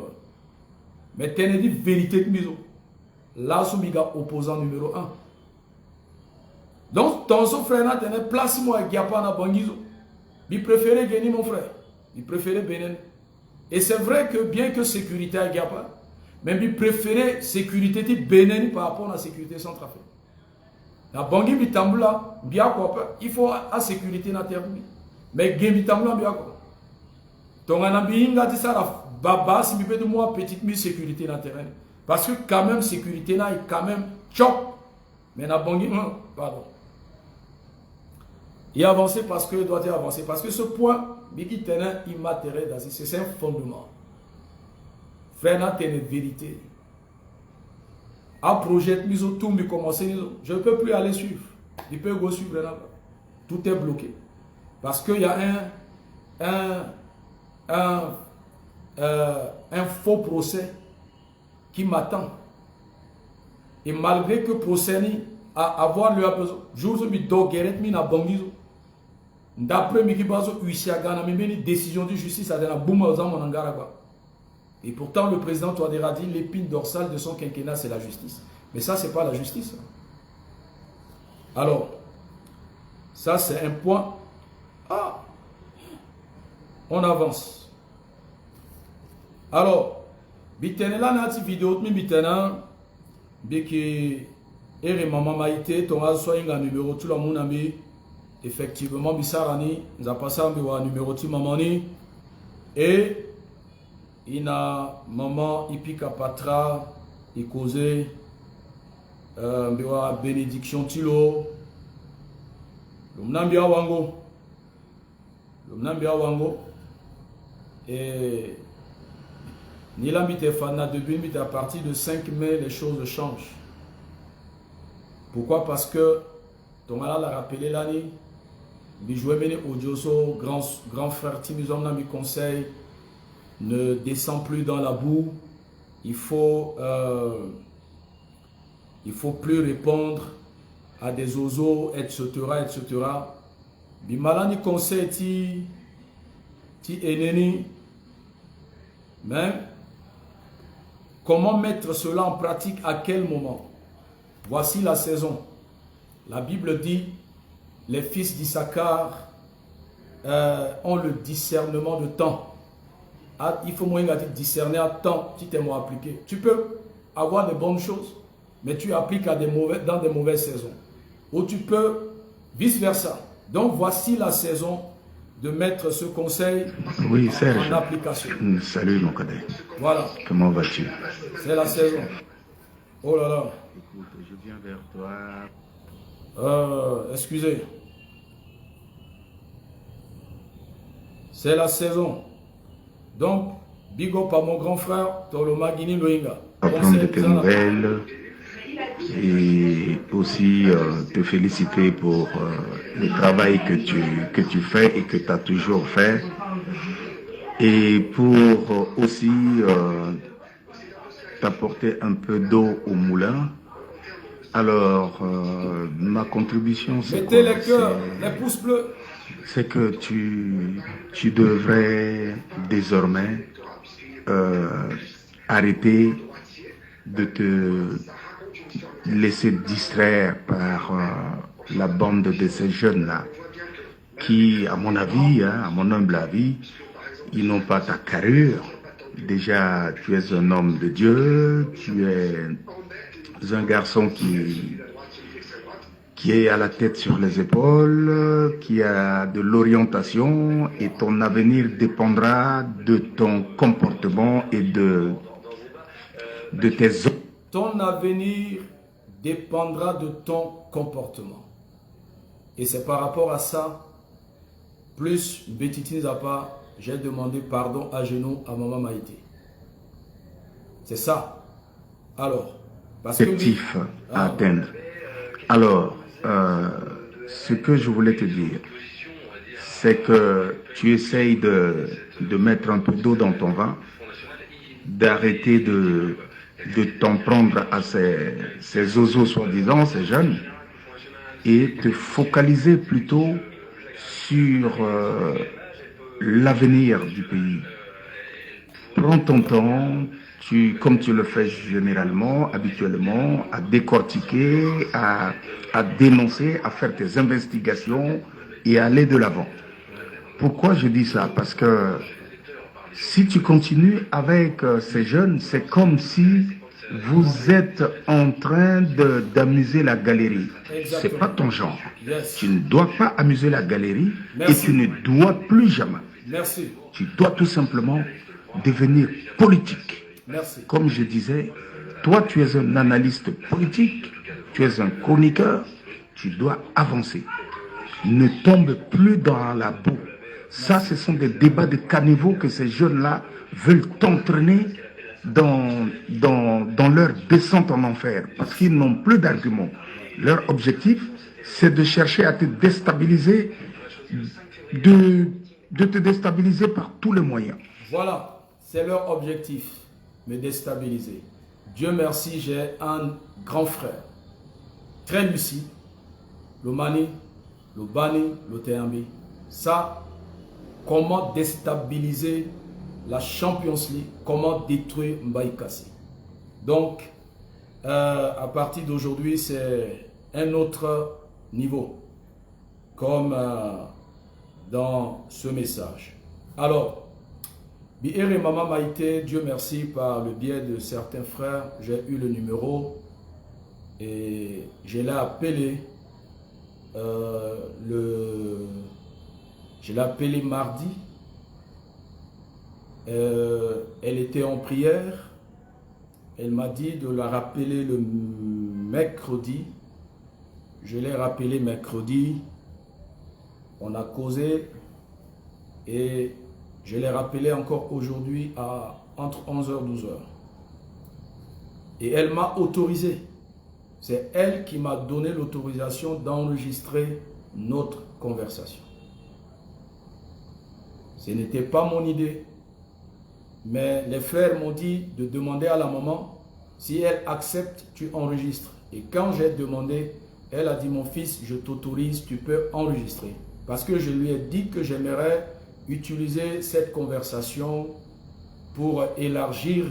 Mais tenez dit vérité de maison. Là soumiga opposant numéro 1. Donc ton frère n'a tenu place moi Giapa na Bangizo. Il préférait gagner mon frère. Il préférait Bénin. Et c'est vrai que bien que sécurité à Giapa, même il préférait sécurité de Bénin par rapport à la sécurité centrafricaine. La Bangui Bitambula, bien quoi, il faut la sécurité na terre. Mais Gé Bitambula bien quoi. Donc on a bien dit ça la baba si de moi petite mise sécurité na terrain. Parce que quand même sécurité là est quand même choc. Mais na Bangui pardon. Il a avancé parce que doit être avancé parce que ce point Bigi Tenin immatériel c'est un fondement. Frère n'a une vérité. Un projet mis au tout, commencer, je ne peux plus aller suivre. Il peut go suivre là. Tout est bloqué. Parce qu'il y a un faux procès qui m'attend. Et malgré que le procès a avoir lieu à besoin, jour où il doit guérir, il n'a pas d'après Mikibazo, il y a une décision de justice à la boum aux hommes en Angaragua. Et pourtant, le président Touadéra dit l'épine dorsale de son quinquennat, c'est la justice. Mais ça, ce n'est pas la justice. Alors, ça, c'est un point. Ah, on avance. Alors, Bitenela n'a pas vidéo, mais Bitena, Biki, et Maman Maïté, ton azoïng un numéro, tout le monde a mis. Effectivement, Bissarani, nous avons passé un numéro de Mamani. Et il y a maman Ipika Patra, il causait bénédiction Tilo, l'Omnambia Wango. L'Omnambia Wango. Et Nilambite Fana de Bimit à partir de 5 mai, les choses changent. Pourquoi? Parce que ton l'a rappelé l'année. Bijoué Odioso, grand frère Timizom n'a mis conseil, ne descend plus dans la boue, il faut plus répondre à des oiseaux, etc. Bimalani conseil ti eneni, mais comment mettre cela en pratique à quel moment? Voici la saison. La Bible dit les fils d'Issachar ont le discernement de temps. Il faut moins discerner à temps, tu t'es moins appliqué. Tu peux avoir de bonnes choses, mais tu appliques dans des mauvaises saisons. Ou tu peux, vice-versa, Donc voici la saison de mettre ce conseil Oui, Serge. en application. Salut mon cadet. Voilà, Comment vas-tu? c'est la saison. Oh là là. Écoute, je viens vers toi. Excusez. C'est la saison. Donc, big up à mon grand frère, Toloma Guini Loinga. Apprendre de tes nouvelles et aussi te féliciter pour le travail que tu fais et que tu as toujours fait. Et pour aussi t'apporter un peu d'eau au moulin. Alors, ma contribution, c'est mettez les cœurs, les pouces bleus. C'est que tu devrais désormais arrêter de te laisser distraire par la bande de ces jeunes-là qui, à mon avis, à mon humble avis, ils n'ont pas ta carrure. Déjà, tu es un homme de Dieu, tu es un garçon qui est à la tête sur les épaules, qui a de l'orientation et ton avenir dépendra de ton comportement et de tes... Ton avenir dépendra de ton comportement. Et c'est par rapport à ça, plus Betiti Zapa, j'ai demandé pardon à genoux à Maman Maïté. C'est ça. Alors, parce que... Objectif à atteindre. Alors, ce que je voulais te dire, c'est que tu essayes de mettre un peu d'eau dans ton vin, d'arrêter de t'en prendre à ces oiseaux soi-disant, ces jeunes, et te focaliser plutôt sur l'avenir du pays. Prends ton temps, comme tu le fais généralement, habituellement, à décortiquer, à dénoncer, à faire tes investigations et à aller de l'avant. Pourquoi je dis ça? Parce que si tu continues avec ces jeunes, c'est comme si vous êtes en train d'amuser la galerie. C'est pas ton genre. Yes. Tu ne dois pas amuser la galerie. Merci. Et tu ne dois plus jamais. Merci. Tu dois tout simplement devenir politique. Merci. Comme je disais, toi tu es un analyste politique, tu es un chroniqueur, tu dois avancer. Ne tombe plus dans la boue. Ça, ce sont des débats de caniveau que ces jeunes-là veulent t'entraîner dans leur descente en enfer, parce qu'ils n'ont plus d'arguments. Leur objectif, c'est de chercher à te déstabiliser, de te déstabiliser par tous les moyens. Voilà, c'est leur objectif, me déstabiliser. Dieu merci, j'ai un grand frère, très lucide, le Mani, le Bani, le Théambi. Ça, comment déstabiliser la Champions League, comment détruire Mbaïkassi. Donc, à partir d'aujourd'hui, c'est un autre niveau, comme dans ce message. Alors, Bière et Maman Maïté, Dieu merci, par le biais de certains frères, j'ai eu le numéro et je l'ai appelé mardi. Elle était en prière. Elle m'a dit de la rappeler le mercredi. Je l'ai rappelé mercredi. On a causé et je l'ai rappelé encore aujourd'hui entre 11h et 12h. Et elle m'a autorisé. C'est elle qui m'a donné l'autorisation d'enregistrer notre conversation. Ce n'était pas mon idée. Mais les frères m'ont dit de demander à la maman, si elle accepte, tu enregistres. Et quand j'ai demandé, elle a dit, mon fils, je t'autorise, tu peux enregistrer. Parce que je lui ai dit que j'aimerais utiliser cette conversation pour élargir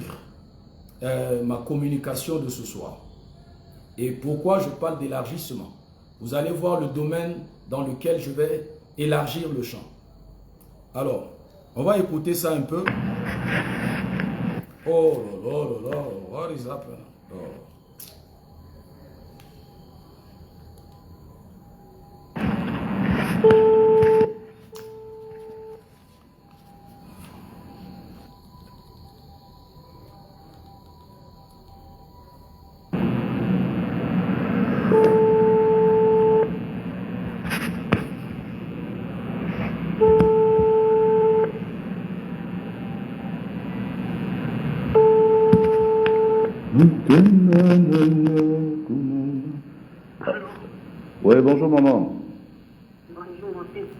ma communication de ce soir. Et pourquoi je parle d'élargissement? Vous allez voir le domaine dans lequel je vais élargir le champ. Alors, on va écouter ça un peu. Oh là là là là, what is happening? Oh. Oui, bonjour maman. Bonjour mon fils.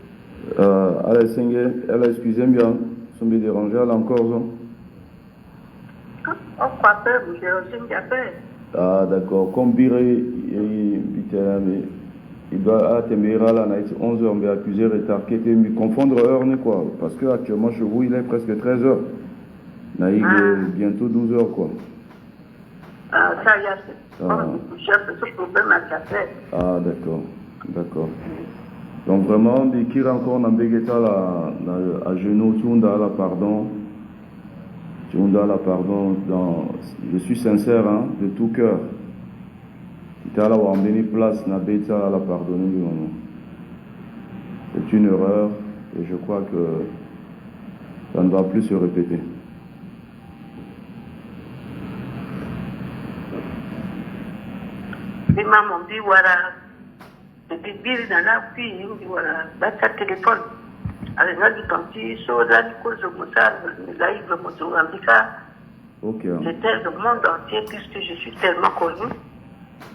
Elle a excusé bien, ça me dérange, elle a encore ça. On croit que vous dérangez bien fait. Ah d'accord, comme Biré, il doit être là, 11h, mais accusé retard, qui était me confondre heure, quoi, parce que actuellement chez vous, il est presque 13h. Il est bientôt 12h, quoi. Ah, ça y est, j'ai ce problème à café. Ah d'accord, d'accord. Donc vraiment, qui encore dans Begeta à genoux, tout la pardon. La pardon, je suis sincère de tout cœur. Tu as là où place, n'a pas la pardonner du moment. C'est une erreur et je crois que ça ne va plus se répéter. Mais maman dit voilà, depuis bien dans la fille, dit voilà, dans sa téléphone. Alors là, du temps, sur la cause de Moussa, là, il veut Moussa. C'était le monde entier, puisque je suis tellement connu.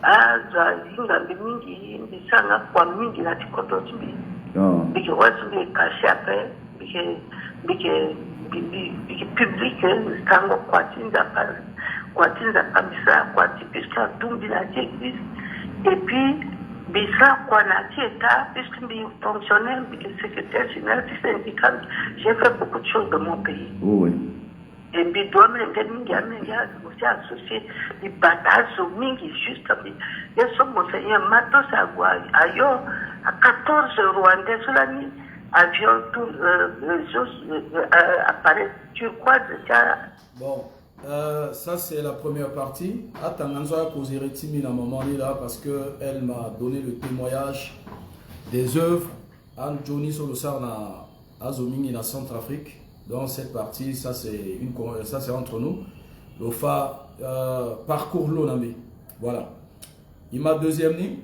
Ah, Zazinga, Mingi, Bissanga, quoi, Mingi, là, tu comptes aussi. Mais je vois ce qui est caché après, mais public, Tango, quoi, tu n'as pas ça, quoi, tu peux faire tout, il a dit, et puis, Bissa, quoi, puisque je suis fonctionnaire, secrétaire général du syndicat, j'ai fait beaucoup de choses dans mon pays. Oh, oui. Et puis, doit me aussi associé des batailles au Mingi, juste, il y a son monseigneur Matos ailleurs, à 14 Rwandais sur la nuit, avion, tout, appareil turquoise, Bon. Ça c'est la première partie. Attends, causer Timmy à un moment là parce que elle m'a donné le témoignage des œuvres en Johnny sur le Sarna à Zoming en Centrafrique. Dans cette partie, ça c'est entre nous. Le fa parcours l'onami. Voilà. Il m'a deuxième ligne.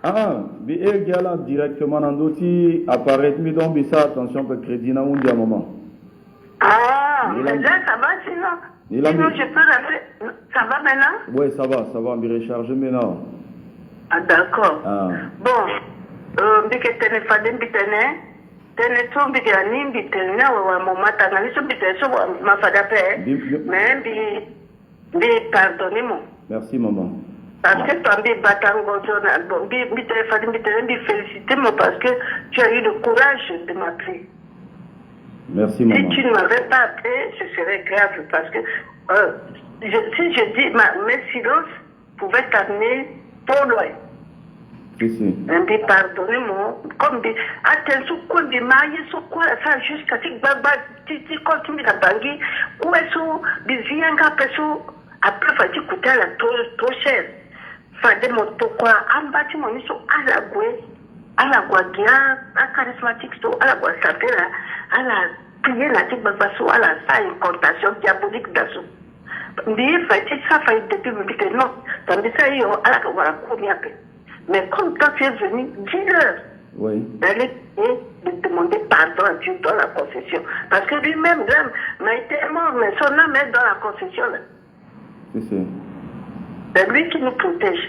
Ah, mais il y a là directement dans l'outil apparaît, mais donc ça attention pour crédit dans un moment. Ah, mais là ça va sinon. Sinon je peux rentrer. Ça va maintenant? Oui, ça va, me recharger maintenant. Ah d'accord. Ah. Bon, mbike téléphone mbitene, téléphone mbitene mbitene wa mama tanga niso mbitene so ma fada pe. Mais mbi pardonnez-moi. Merci maman. Parce que toi, félicite-moi parce que tu as eu le courage de m'appeler. Merci maman. Si tu ne m'avais pas appelé, ce serait grave parce que si je dis mes silences pouvaient t'amener trop loin. Si. Mais pardonnez-moi, comme des attention, quand des mariés sont quoi ça jusqu'à ce que Baba tu continues à banguer, où est-ce des viandes après faut écouter la trop cher. Fade motokwa ambati moniso alagwa kia charismatique so alagwa sapera ala prier la tibabaso ala sa incantation diabolique d'asso ndiye fati ça fait depuis que non tandis ça yo ala wala konya pe mais comme toi tu es venu dis-leur d'aller et de demander pardon à Dieu dans la confession parce que lui-même m'a été mort mais son âme est dans la confession là. C'est lui qui nous protège.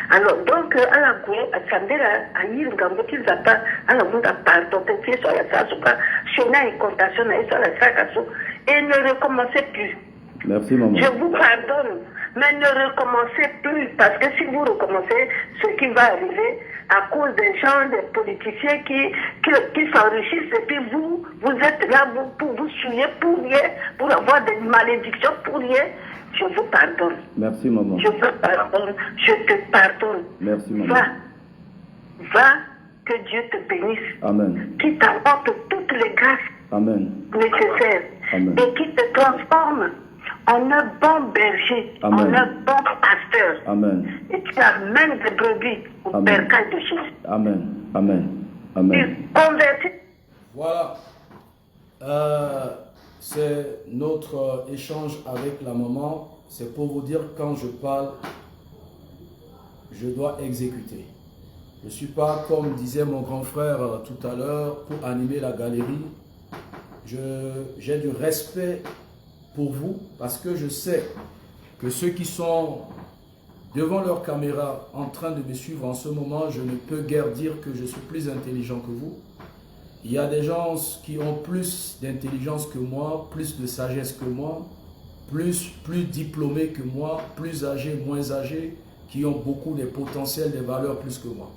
Alors, donc, à la Goué, à Sandela, à Yilgambo, qu'ils appellent, à la Goué, à pardon, sur la Sasuka, sur la contation, sur la Sakasso, et ne recommencez plus. Merci, maman. Je vous pardonne, mais ne recommencez plus, parce que si vous recommencez, ce qui va arriver, à cause des gens, des politiciens qui s'enrichissent, et puis vous êtes là pour vous souiller pour rien, pour avoir des malédictions pour rien. Je vous pardonne. Merci, maman. Je vous pardonne. Je te pardonne. Merci, maman. Va, que Dieu te bénisse. Amen. Qui t'apporte toutes les grâces nécessaires. Amen. Et qui te transforme en un bon berger, en un bon pasteur. Amen. Et tu amènes des brebis au bercail de Jésus. Amen. Amen. Amen. Convertis. Voilà. C'est notre échange avec la maman. C'est pour vous dire quand je parle, je dois exécuter. Je ne suis pas, comme disait mon grand frère tout à l'heure, pour animer la galerie. J'ai du respect pour vous parce que je sais que ceux qui sont devant leur caméra en train de me suivre en ce moment, je ne peux guère dire que je suis plus intelligent que vous. Il y a des gens qui ont plus d'intelligence que moi, plus de sagesse que moi, plus diplômés que moi, plus âgés, moins âgés, qui ont beaucoup de potentiels, des valeurs plus que moi.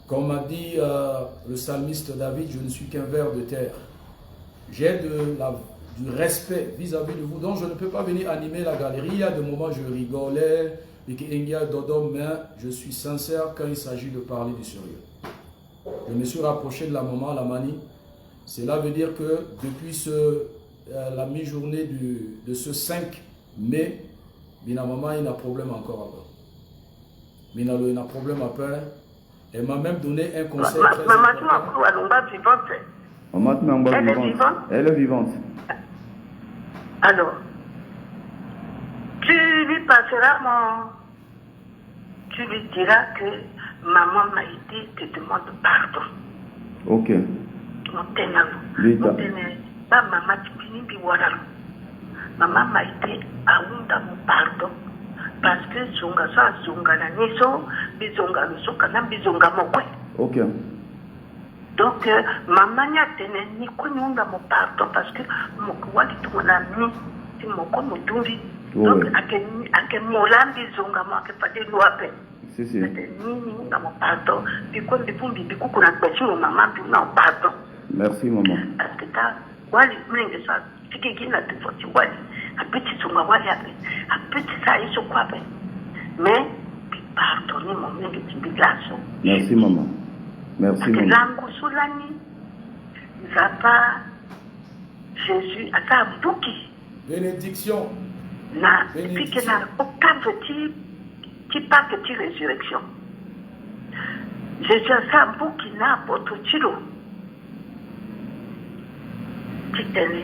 Comme m'a dit le psalmiste David, je ne suis qu'un ver de terre. J'ai du respect vis-à-vis de vous, donc je ne peux pas venir animer la galerie. Il y a des moments où je rigolais, mais je suis sincère quand il s'agit de parler du sérieux. Je me suis rapproché de la maman, la manie. Cela veut dire que depuis la mi-journée de ce 5 mai, ma maman il a un problème encore. Il a un problème après. Elle m'a même donné un conseil. Maman, tu m'as pris à l'omba vivante. Elle est vivante. Elle est vivante. Alors, tu lui passeras tu lui diras que maman Maïté te demande pardon. Ok. Maman Tipini Biwaralu. Maman Maïté a mon pardon. Parce que zonga sa zonga na niso, bizonga lusoka na bizonga mokwe. Ok. Donc, maman n'a tenu ni konyonga mon pardon parce que mon wali tout na ni si mon comme tundi. Donc, ake molambi zonga mo ake pade loape. Si. Ni mon pardon. Biko ndipumbi biko kuna kwesio maman bi na pardon. Merci maman. Parce que ta wali menge sa tiki na tufoti wali. A petit zonga wali a petit ça ils sont quoi ben. Mais pardonnez mon menge tibilaso. Merci maman. Merci maman. Lango solani. Zapa Jésus ata buki. Bénédiction. Na puis que na octave qui part de résurrection. Jésus a buki na pototilo. Titene.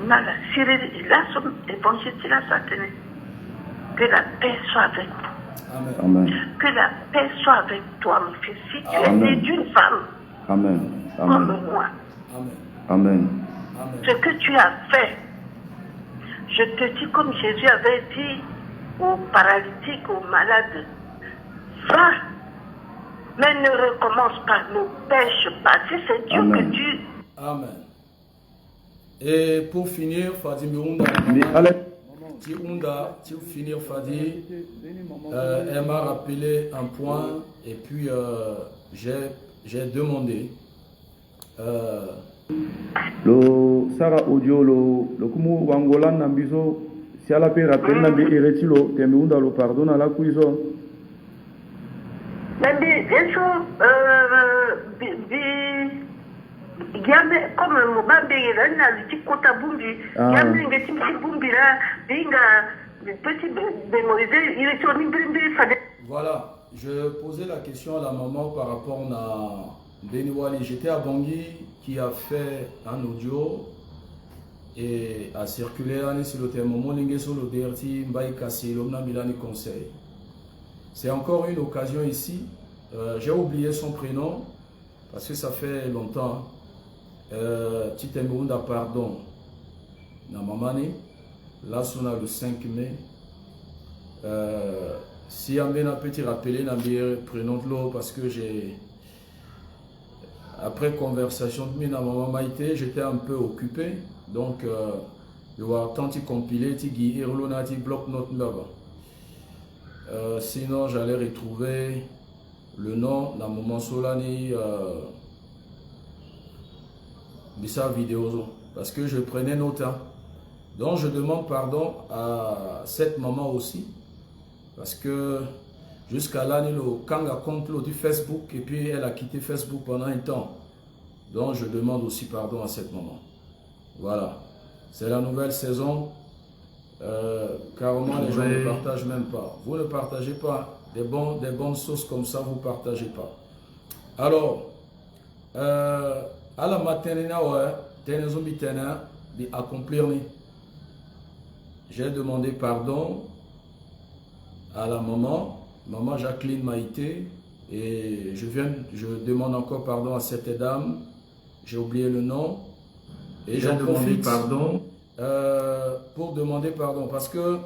Na la siré la somme évangile la satane. Que la paix soit avec vous. Amen. Que la paix soit avec toi, mon fils. Si tu es né d'une femme, Amen. comme moi, Amen. ce que tu as fait, je te dis comme Jésus avait dit aux paralytiques, aux malades, va, mais ne recommence pas, ne pêche pas. Si c'est Dieu Amen. que tu... Amen. Et pour finir, Fadi Mirounda, pour finir, Fadi, elle m'a rappelé un point et puis j'ai demandé. Lo Sara audio lo kumu wangolan nambiso si ala pe rappel nambi eretilo temiunda lo pardon ala kuizo. Mais bien sûr, Yambe comme Mobambe na ti kota bumbi yambe ngeti bumbi la binga petit mémoriser il est tourné brimbe fade. Voilà, je posais la question à la maman par rapport à Beniwali. J'étais à Bangui qui a fait un audio et a circulé sur le thème Molingue sur le DRT Mbaye Kassi l'homme Milani Conseil. C'est encore une occasion ici. J'ai oublié son prénom parce que ça fait longtemps. Titemunda pardon na mamani là on a le 5 mai si on a petit rappelé na prénom de l'eau parce que j'ai après conversation de na maman Maïté j'étais un peu occupé donc je vais tant compiler ti irlona ti bloc note là sinon j'allais retrouver le nom na maman Solani de sa vidéo parce que je prenais note. Donc je demande pardon à cette maman aussi parce que jusqu'à là quand elle compte du Facebook et puis elle a quitté Facebook pendant un temps. Donc je demande aussi pardon à cette maman. Voilà, c'est la nouvelle saison. Carrément les gens ne partagent même pas. Vous ne partagez pas des bonnes choses comme ça, vous ne partagez pas. Alors à la matinée, d'accomplir. J'ai demandé pardon à la maman Jacqueline Maïté Et je demande encore pardon à cette dame. J'ai oublié le nom. Et j'en profite pardon. Pour demander pardon. Parce que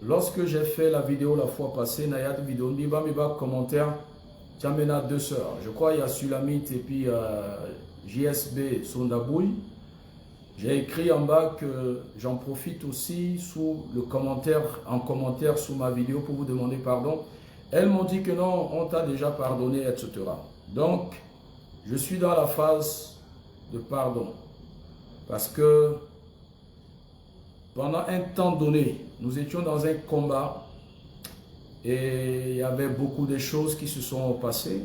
lorsque j'ai fait la vidéo la fois passée, Nayat vidéo, Miba commentaire, tu as 2 sœurs. Je crois qu'il y a Sulamit et puis JSB Sondaboui. J'ai écrit en bas que j'en profite aussi en commentaire sous ma vidéo pour vous demander pardon. Elles m'ont dit que non, on t'a déjà pardonné, etc. Donc, je suis dans la phase de pardon. Parce que pendant un temps donné, nous étions dans un combat et il y avait beaucoup de choses qui se sont passées.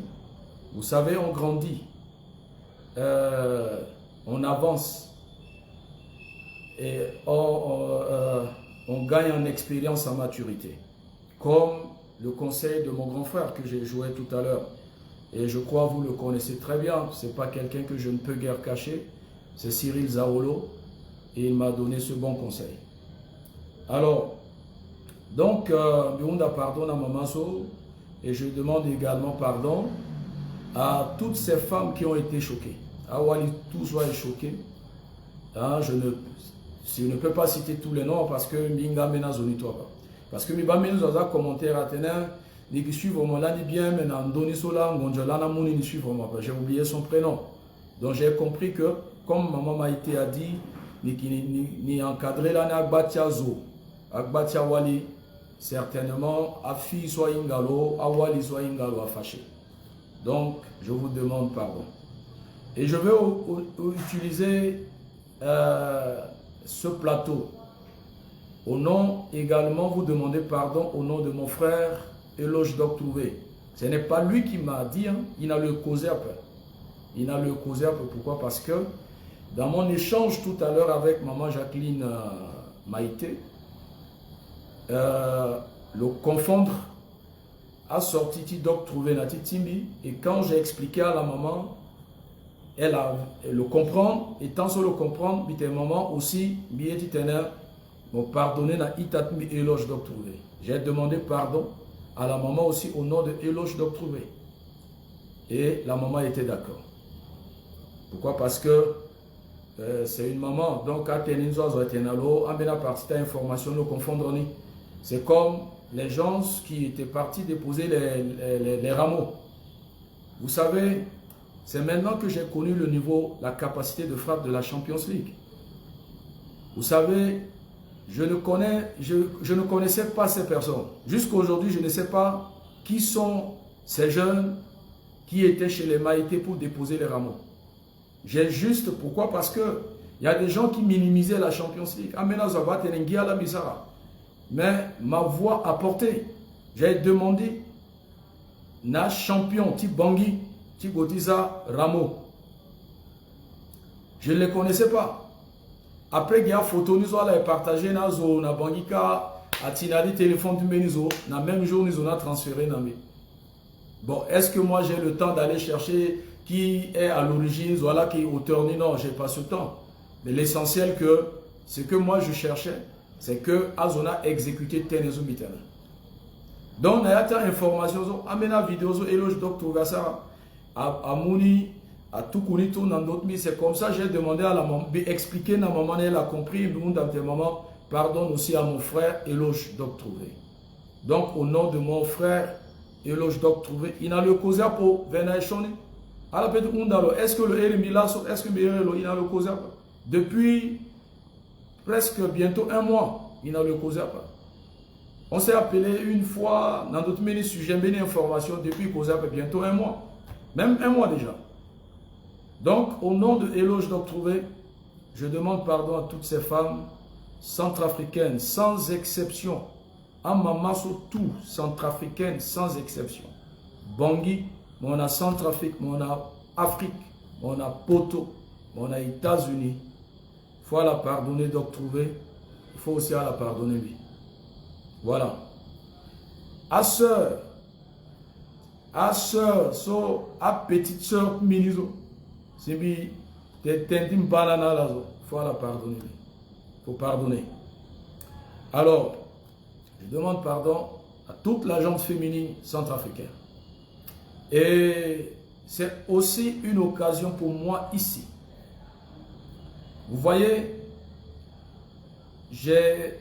Vous savez, on grandit, on avance et on gagne en expérience, en maturité. Comme le conseil de mon grand frère que j'ai joué tout à l'heure. Et je crois que vous le connaissez très bien. Ce n'est pas quelqu'un que je ne peux guère cacher. C'est Cyril Zaolo. Et il m'a donné ce bon conseil. Alors, donc, Biunda pardonne à Mamaso. Et je demande également pardon à toutes ces femmes qui ont été choquées. Awali, tous soient choqués. Hein, je ne peux pas citer tous les noms parce que Minga Mena Zonitoa. Parce que Miba Mena Zoza commentaire à tenir. Ni qui suivent vraiment là, ni bien, mais dans Donisola, Ngonjolana Mouni, ni suivent vraiment pas. J'ai oublié son prénom. Donc j'ai compris que, comme maman Maïté a dit, ni encadré là, ni Agbatia Zo, Agbatia Wali, certainement, Afi soit Ingalo, Awali soit Ingalo a fâché. Donc, je vous demande pardon. Et je vais utiliser ce plateau. Au nom également, vous demandez pardon au nom de mon frère Eloge Doc Trouvé. Ce n'est pas lui qui m'a dit, hein, il a le causé un peu. Il a le causé un peu. Pourquoi? Parce que dans mon échange tout à l'heure avec maman Jacqueline Maïté, le confondre a sorti Doc Trouvé Nati Timbi. Et quand j'ai expliqué à la maman, elle le comprend. Et tant sur le comprendre, mais maman aussi, bien dit, pardonner na Itatmi Eloge Doc Trouvé. J'ai demandé pardon à la maman aussi au nom de Eloge Doc Trouvé. Et la maman était d'accord. Pourquoi? Parce que c'est une maman. Donc, à Teninzo, Tenalo, Amena partie d'information, nous confondons. C'est comme les gens qui étaient partis déposer les rameaux. Vous savez, c'est maintenant que j'ai connu le niveau, la capacité de frappe de la Champions League. Vous savez, je ne connaissais pas ces personnes. Jusqu'à aujourd'hui, je ne sais pas qui sont ces jeunes qui étaient chez les Maïtés pour déposer les rameaux. J'ai juste, pourquoi? Parce que il y a des gens qui minimisaient la Champions League. Mais ma voix a porté. J'ai demandé, na champion, ti Bangui, ti Gotiza Rameau. Je ne les connaissais pas. Après, il y a photo, nous allons partager na zone, na Bangika, à Tinali, téléphone du Menizo, na même jour, nous allons transférer na. Bon, est-ce que moi j'ai le temps d'aller chercher qui est à l'origine, voilà, qui est auteur? Non, je n'ai pas ce temps. Mais l'essentiel que, ce que moi je cherchais, c'est que Azona exécuté Tenezo Mitana. Donc, il y a des informations, amena vidéo, Eloge Docteur Gassara, à Mouni, à tout Kounito, dans d'autres mis, c'est comme ça, j'ai demandé à la maman, expliquer à la maman, elle a compris, maman, pardonne aussi à mon frère Eloge Docteur. Donc, au nom de mon frère Eloge Docteur, il a le causé pour venir chôner. Alors, est-ce que le Eremilaso, est-ce que il a le causé? Depuis presque bientôt un mois, il a le causé. On s'est appelé une fois dans d'autres ministres, j'ai bien information depuis causé bientôt un mois. Même un mois déjà. Donc, au nom de Eloge Docteur, je demande pardon à toutes ces femmes centrafricaines, sans exception. À Mamasso, tout, centrafricaines, sans exception. Bangui, on a Centrafrique, on a Afrique, on a Poto, on a États-Unis. Il faut la pardonner, Docteur. Il faut aussi la pardonner, lui. Voilà. À sœur, à petite sœur, Minizo. C'est bien, il faut la pardonner. Il faut pardonner. Alors, je demande pardon à toute la gente féminine centrafricaine. Et c'est aussi une occasion pour moi ici. Vous voyez, j'ai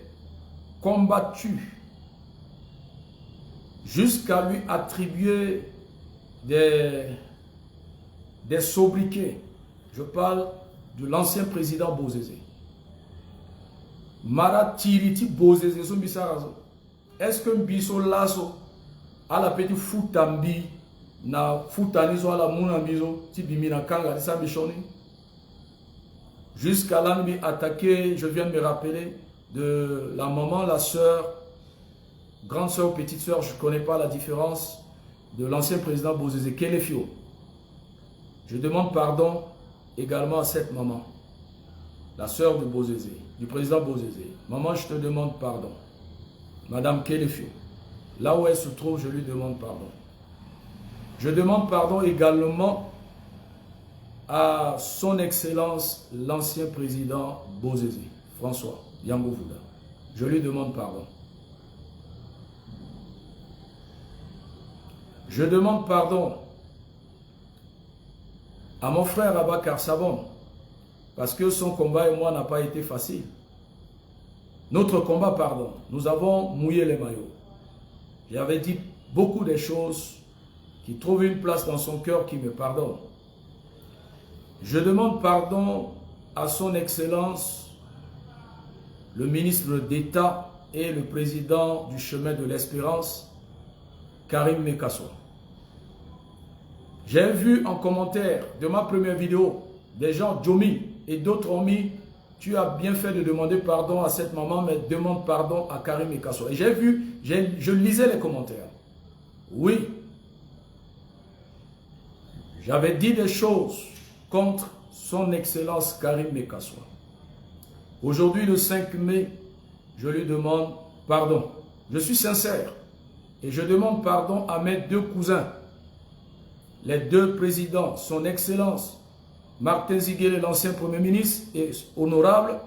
combattu jusqu'à lui attribuer des sobriquets. Je parle de l'ancien président Bozézé. Mara Tiriti Bozézé son bisarazo. Est-ce que Mbiso Lasso a la petite foutambi na foutanizo à la mounambizo tibimi na kanga de sa bichoni? Jusqu'à là, nous attaqué, je viens de me rappeler de la maman, la sœur, grande sœur ou petite sœur, je ne connais pas la différence, de l'ancien président Bozézé Kelefio. Je demande pardon également à cette maman, la sœur de Bozézé, du président Bozézé. Maman, je te demande pardon. Madame Kelefio, là où elle se trouve, je lui demande pardon. Je demande pardon également à son excellence, l'ancien président Bozézé, François Yangouvuda. Je lui demande pardon. Je demande pardon à mon frère Abakar Sabon, parce que son combat et moi n'a pas été facile. Notre combat, pardon, nous avons mouillé les maillots. J'avais dit beaucoup de choses qui trouvent une place dans son cœur qui me pardonne. Je demande pardon à son excellence, le ministre d'État et le président du chemin de l'espérance, Karim Mekasso. J'ai vu en commentaire de ma première vidéo des gens, Jomi et d'autres ont mis, tu as bien fait de demander pardon à cette maman, mais demande pardon à Karim Mekasso. Et j'ai vu, je lisais les commentaires. Oui, j'avais dit des choses contre son excellence Karim Mekasso. Aujourd'hui, le 5 mai, je lui demande pardon. Je suis sincère et je demande pardon à mes deux cousins, les deux présidents, son excellence Martin Ziguele, l'ancien premier ministre, et honorable,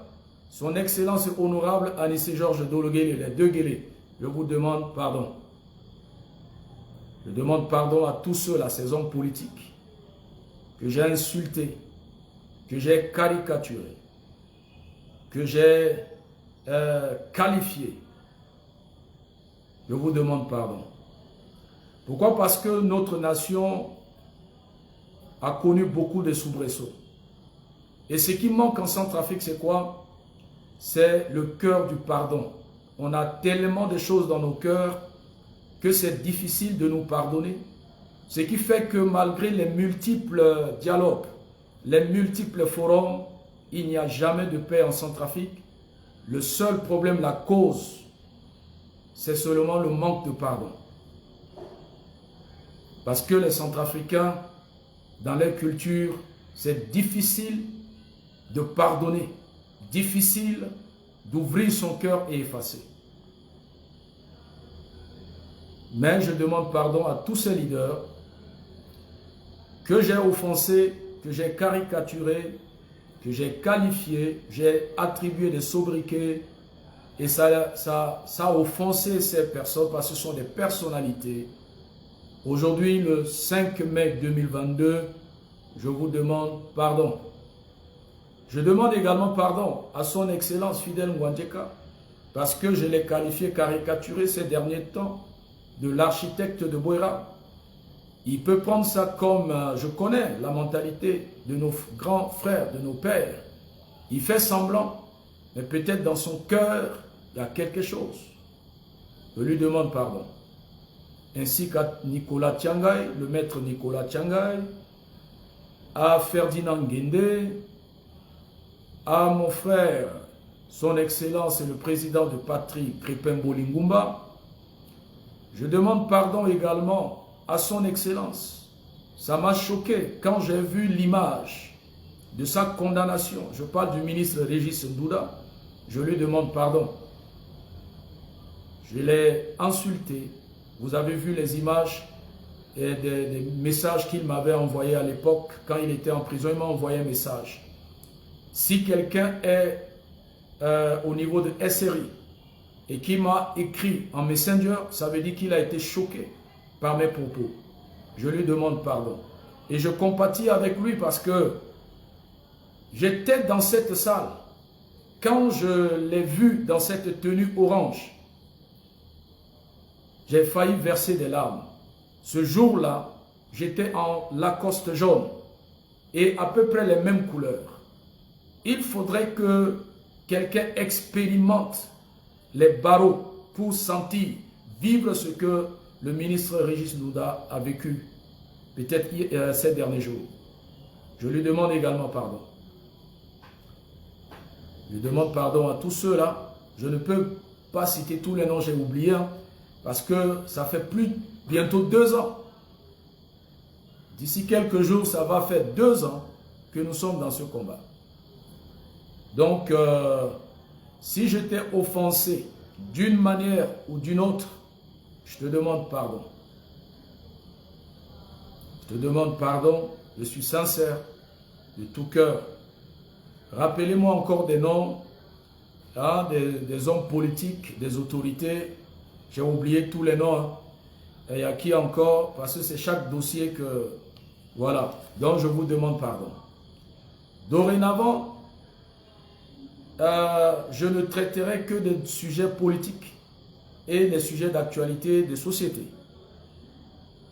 son excellence et honorable Anissé Georges Dologuele, les deux Guélé. Je vous demande pardon. Je demande pardon à tous ceux, la saison politique, que j'ai insulté, que j'ai caricaturé, que j'ai qualifié. Je vous demande pardon. Pourquoi? Parce que notre nation a connu beaucoup de soubresauts. Et ce qui manque en Centrafrique, c'est quoi? C'est le cœur du pardon. On a tellement de choses dans nos cœurs que c'est difficile de nous pardonner. Ce qui fait que malgré les multiples dialogues, les multiples forums, il n'y a jamais de paix en Centrafrique. Le seul problème, la cause, c'est seulement le manque de pardon. Parce que les Centrafricains, dans leur culture, c'est difficile de pardonner, difficile d'ouvrir son cœur et effacer. Mais je demande pardon à tous ces leaders que j'ai offensés, que j'ai caricaturés, que j'ai qualifiés, j'ai attribué des sobriquets, et ça a offensé ces personnes parce que ce sont des personnalités. Aujourd'hui, le 5 mai 2022, je vous demande pardon. Je demande également pardon à son excellence Fidel Mwandjeka, parce que je l'ai qualifié, caricaturé ces derniers temps, de l'architecte de Bouéra. Il peut prendre ça comme, je connais la mentalité de nos grands frères, de nos pères. Il fait semblant, mais peut-être dans son cœur, il y a quelque chose. Je lui demande pardon. Ainsi qu'à Nicolas Tiangay, le maître Nicolas Tiangay, à Ferdinand Guende, à mon frère, son excellence et le président de patrie, Crépin Bolingumba. Je demande pardon également à son excellence. Ça m'a choqué quand j'ai vu l'image de sa condamnation. Je parle du ministre Régis Ndouda. Je lui demande pardon. Je l'ai insulté. Vous avez vu les images et des messages qu'il m'avait envoyés à l'époque. Quand il était en prison, il m'a envoyé un message. Si quelqu'un est au niveau de SRI et qui m'a écrit en Messenger, ça veut dire qu'il a été choqué par mes propos. je lui demande pardon. Et je compatis avec lui parce que j'étais dans cette salle. Quand je l'ai vu dans cette tenue orange, j'ai failli verser des larmes. Ce jour-là, j'étais en Lacoste jaune et à peu près les mêmes couleurs. Il faudrait que quelqu'un expérimente les barreaux pour sentir, vivre ce que le ministre Régis Louda a vécu peut-être ces derniers jours. Je lui demande également pardon. Je demande pardon à tous ceux-là. Je ne peux pas citer tous les noms, j'ai oublié, hein, parce que ça fait bientôt 2 ans. D'ici quelques jours, ça va faire 2 ans que nous sommes dans ce combat. Donc, si je t'ai offensé d'une manière ou d'une autre, je te demande pardon. Je te demande pardon, je suis sincère, de tout cœur. Rappelez-moi encore des noms, hein, des hommes politiques, des autorités. J'ai oublié tous les noms. Hein. Et il y a qui encore? Parce que c'est chaque dossier que... Voilà. Donc je vous demande pardon. Dorénavant, je ne traiterai que des sujets politiques et des sujets d'actualité de société.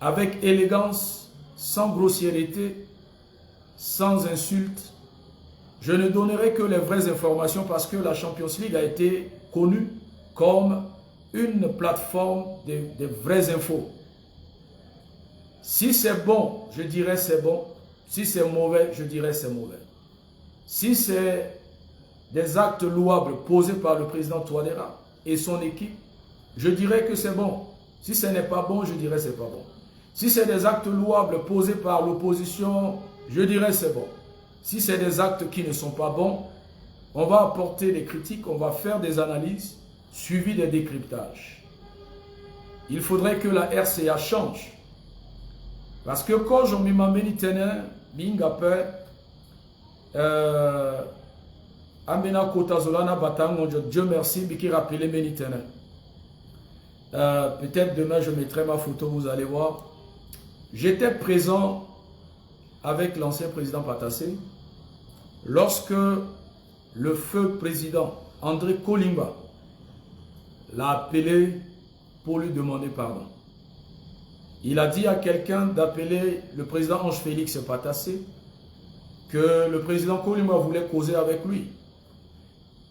Avec élégance, sans grossièreté, sans insulte. Je ne donnerai que les vraies informations parce que la Champions League a été connue comme une plateforme de vraies infos. Si c'est bon, je dirais c'est bon. Si c'est mauvais, je dirais c'est mauvais. Si c'est des actes louables posés par le président Touadéra et son équipe, je dirais que c'est bon. Si ce n'est pas bon, je dirais c'est pas bon. Si c'est des actes louables posés par l'opposition, je dirais c'est bon. Si c'est des actes qui ne sont pas bons, on va apporter des critiques, on va faire des analyses, suivies des décryptages. Il faudrait que la RCA change. Parce que quand je m'amène tenen, bingape, amena kota zolana batang, Dieu merci, biki rappelé menitenen. Peut-être demain je mettrai ma photo, vous allez voir. J'étais présent avec l'ancien président Patassé lorsque le feu président André Kolimba l'a appelé pour lui demander pardon. Il a dit à quelqu'un d'appeler le président Ange Félix Patassé que le président Kolimba voulait causer avec lui.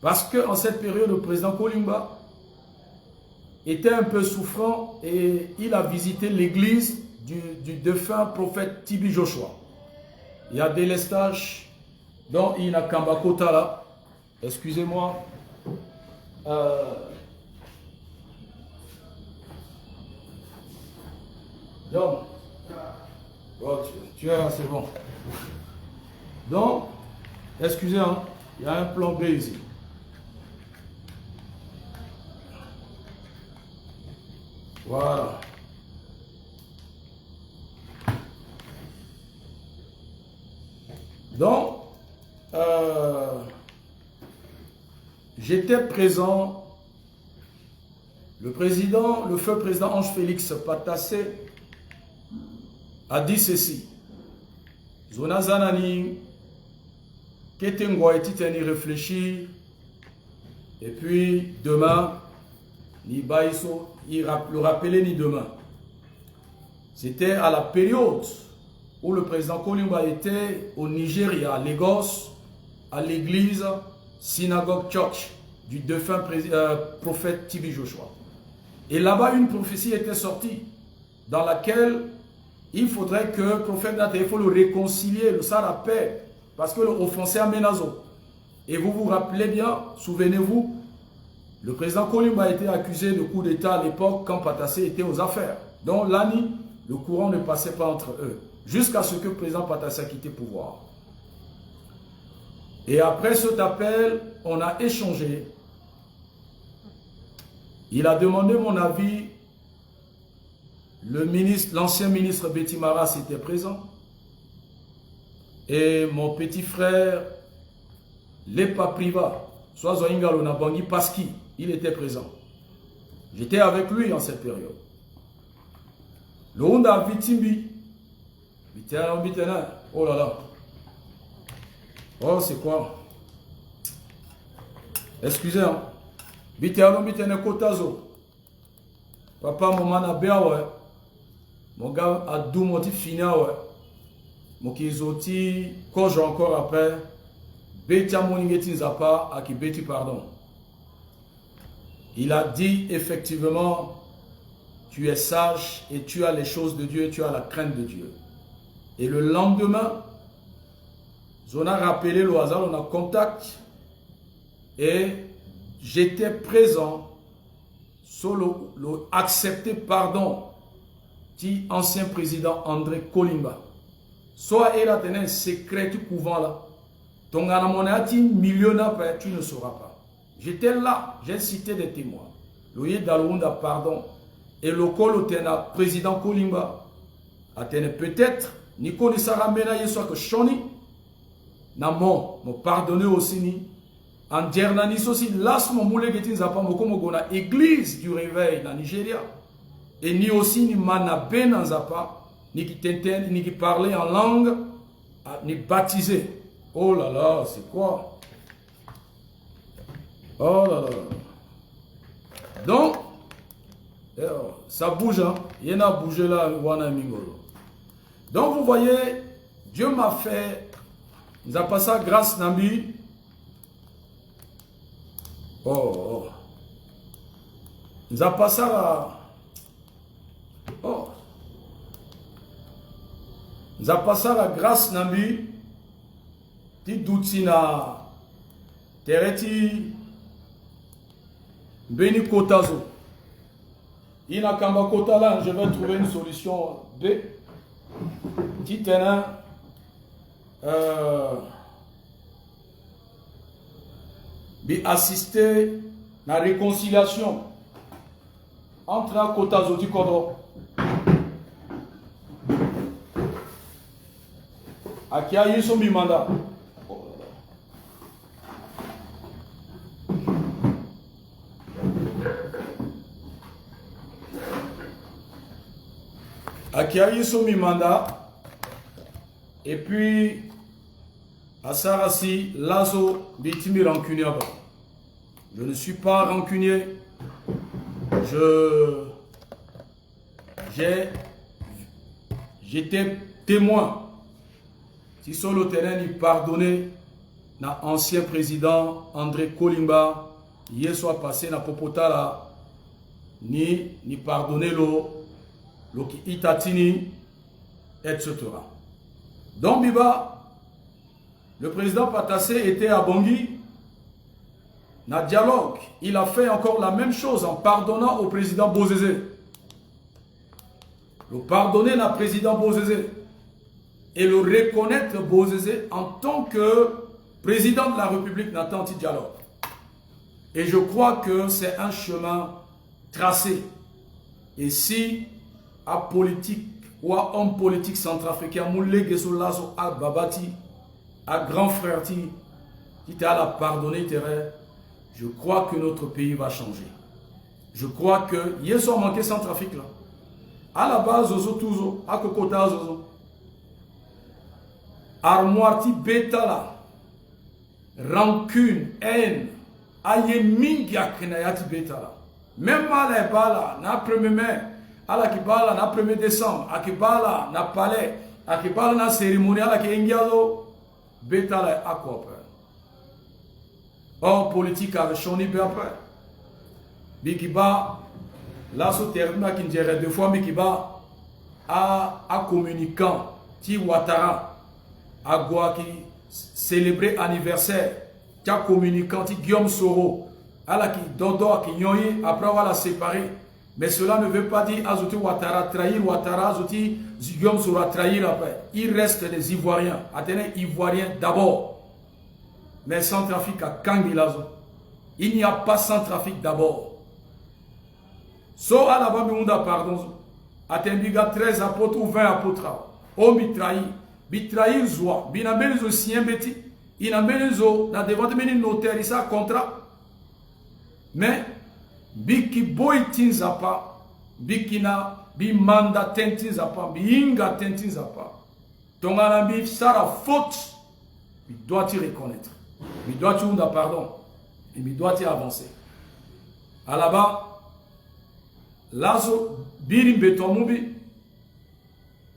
Parce qu'en cette période, le président Kolimba était un peu souffrant et il a visité l'église du défunt prophète Tibi Joshua. Il y a des lestages dont il y a Kambakota là. Excusez-moi. Donc, oh, tu es là, c'est bon. Donc, excusez, hein, il y a un plan B ici. Voilà. Donc, j'étais présent, le feu président Ange Félix Patassé a dit ceci. Zona Zanani, Ketengwa et réfléchir, et puis demain, ni Baïso, le rappeler ni demain. C'était à la période où le président Kolimba était au Nigeria, à Lagos, à l'église Synagogue Church du défunt prophète Tibi Joshua. Et là-bas, une prophétie était sortie dans laquelle il faudrait que le prophète il faut le réconcilier, le sarapé, parce que l'offensé à Menazo. Et vous vous rappelez bien, souvenez-vous, le président Kolimba a été accusé de coup d'État à l'époque quand Patassé était aux affaires. Donc l'ANI, le courant ne passait pas entre eux, jusqu'à ce que le président Patassé a quitté le pouvoir. Et après cet appel, on a échangé. Il a demandé mon avis. L'ancien ministre Betty Maras était présent. Et mon petit frère, Lepa Priva, soit Zoingalo Nabangi Paski, il était présent. J'étais avec lui en cette période. Le Honda Vitimbi, Oh là là. Oh, c'est quoi? Excusez, hein. Bitene Kotazo. Papa, maman, na bia, ouais. Mon gars, a dou, mon petit fina, ouais. Mon kizoti, quand j'ai encore après, Betia Moningeti Nzapa, à qui Beti, pardon. Il a dit effectivement, tu es sage et tu as les choses de Dieu, tu as la crainte de Dieu. Et le lendemain, on a rappelé le hasard, on a contact et j'étais présent sur le accepter pardon du ancien président André Kolimba. Soit il a tenu un secret du couvent là. Ton anamonati millionnaire, tu ne sauras pas. J'étais là, j'ai cité des témoins. Loye Dalunda pardon. Et le colotena président Kolimba a tenu peut-être Nico Nisara Mena Yeswa que Shoni n'a me pardonné aussi ni. En Djernanis aussi, las mon moule getin zapa mokomo na église du réveil dans Nigeria. Et ni aussi ni manabe dans zapa, ni qui t'entend, ni qui parlait en langue, ni baptisé. Oh là là, c'est quoi? Oh là là. Donc, ça bouge, hein? Il y en a bougé là, Wana Mingolo. Donc vous voyez, Dieu m'a fait, nous a passé grâce Nambi. Oh. Nous a passé à... Oh. Nous a passé la grâce Nambi. Ti doutina. Tereti. Beni Kotazo. Ina Kamba Kotala, je vais trouver une solution B. Titena. Bi assister à la réconciliation entre Kotazo du Kodro. Akia Yeso Mimanda. Akia Yeso Mimanda. Et puis, à Sarasi, Lazo, Bitimi rancunier. Je ne suis pas rancunier. J'étais témoin. Si sur le terrain, il pardonnait l'ancien président André Kolimba, hier soit passé na Popotala, ni pardonner le qui itatini, etc. Donc, Biba, le président Patassé était à Bangui. Dans le dialogue, il a fait encore la même chose en pardonnant au président Bozézé. Le pardonner au président Bozézé et le reconnaître Bozézé en tant que président de la République dans le dialogue. Et je crois que c'est un chemin tracé. Et si à politique ou à homme politique centrafricain, Moulé Gesolazo à Babati, à grand frère qui t'a la pardonné, je crois que notre pays va changer. Je crois que hier soir manqué Centrafrique là. À la base, Zozo Touzo, à Kokota Zozo. Armoire ti bêta là. Rancune, haine. Aye mingi akrenayati bêta là. Même à la bala, na 1er mai, à la kibala, na 1er décembre, à kibala, na palais, à kibala, na cérémonie, à la kingiazo, bêta là, à quoi après? Or, politique avec Choni après. Bikiba, là, ce terme qui dirait 2 fois, Bikiba, à communicant, Ti Ouattara, à Gouaki, célébrer anniversaire, qui a communicant, Ti Guillaume Soro, à la qui Dodo, qui Nyoyi, après on va la séparer. Mais cela ne veut pas dire Azouti Ouattara trahir Ouattara, Azouti Guillaume Soro trahir après. Il reste des Ivoiriens, Athénée Ivoiriens d'abord. Mais sans trafic à Kangilazo. Il n'y a pas sans trafic d'abord. So à la bande pardon. Atembiga 13 apôtres ou 20 apôtres. O mitrahi. Mitrahi zoa. Binabelizo sien beti. Inabelizo na devant de notaire ça contrat. Mais biki boy tinzapa. Bikina bi manda tentinzapa. Bi inga tentinzapa. ton ami, ça la faute, il doit te reconnaître. Il doit te dire pardon. Et il doit te avancer. À là-bas,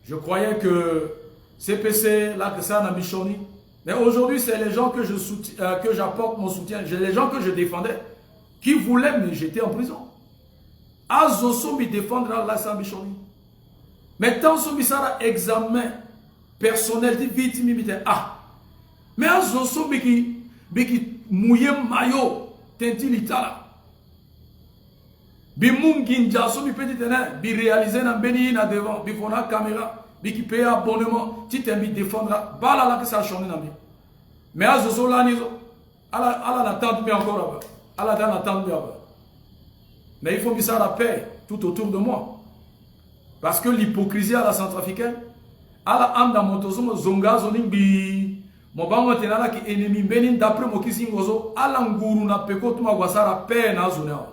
je croyais que CPC, là, que ça n'a Michoni. Mais aujourd'hui, c'est les gens que j'apporte mon soutien. Les gens que je défendais, qui voulaient me jeter en prison. Azoso me défendra là, ça Michoni. Mais tant que ça examen personnel de victime, mais Azoso me qui mouillé maillot, tenti l'itala. Bi mungi njaso bi petit tena bi réaliser na beni na devant bi fona caméra bi qui paye abonnement ti tembi défendra bala la que ça chone na bi mais azoso la nizo ala na tente mi encore ala na tente mi mais il faut que ça la paix tout autour de moi parce que l'hypocrisie à la centrafricaine ala anda motozo zonga zoning bi mo bango tenala ki ennemi beni d'après mo kisingozo ala nguru na peko tuma wasara paix na zona.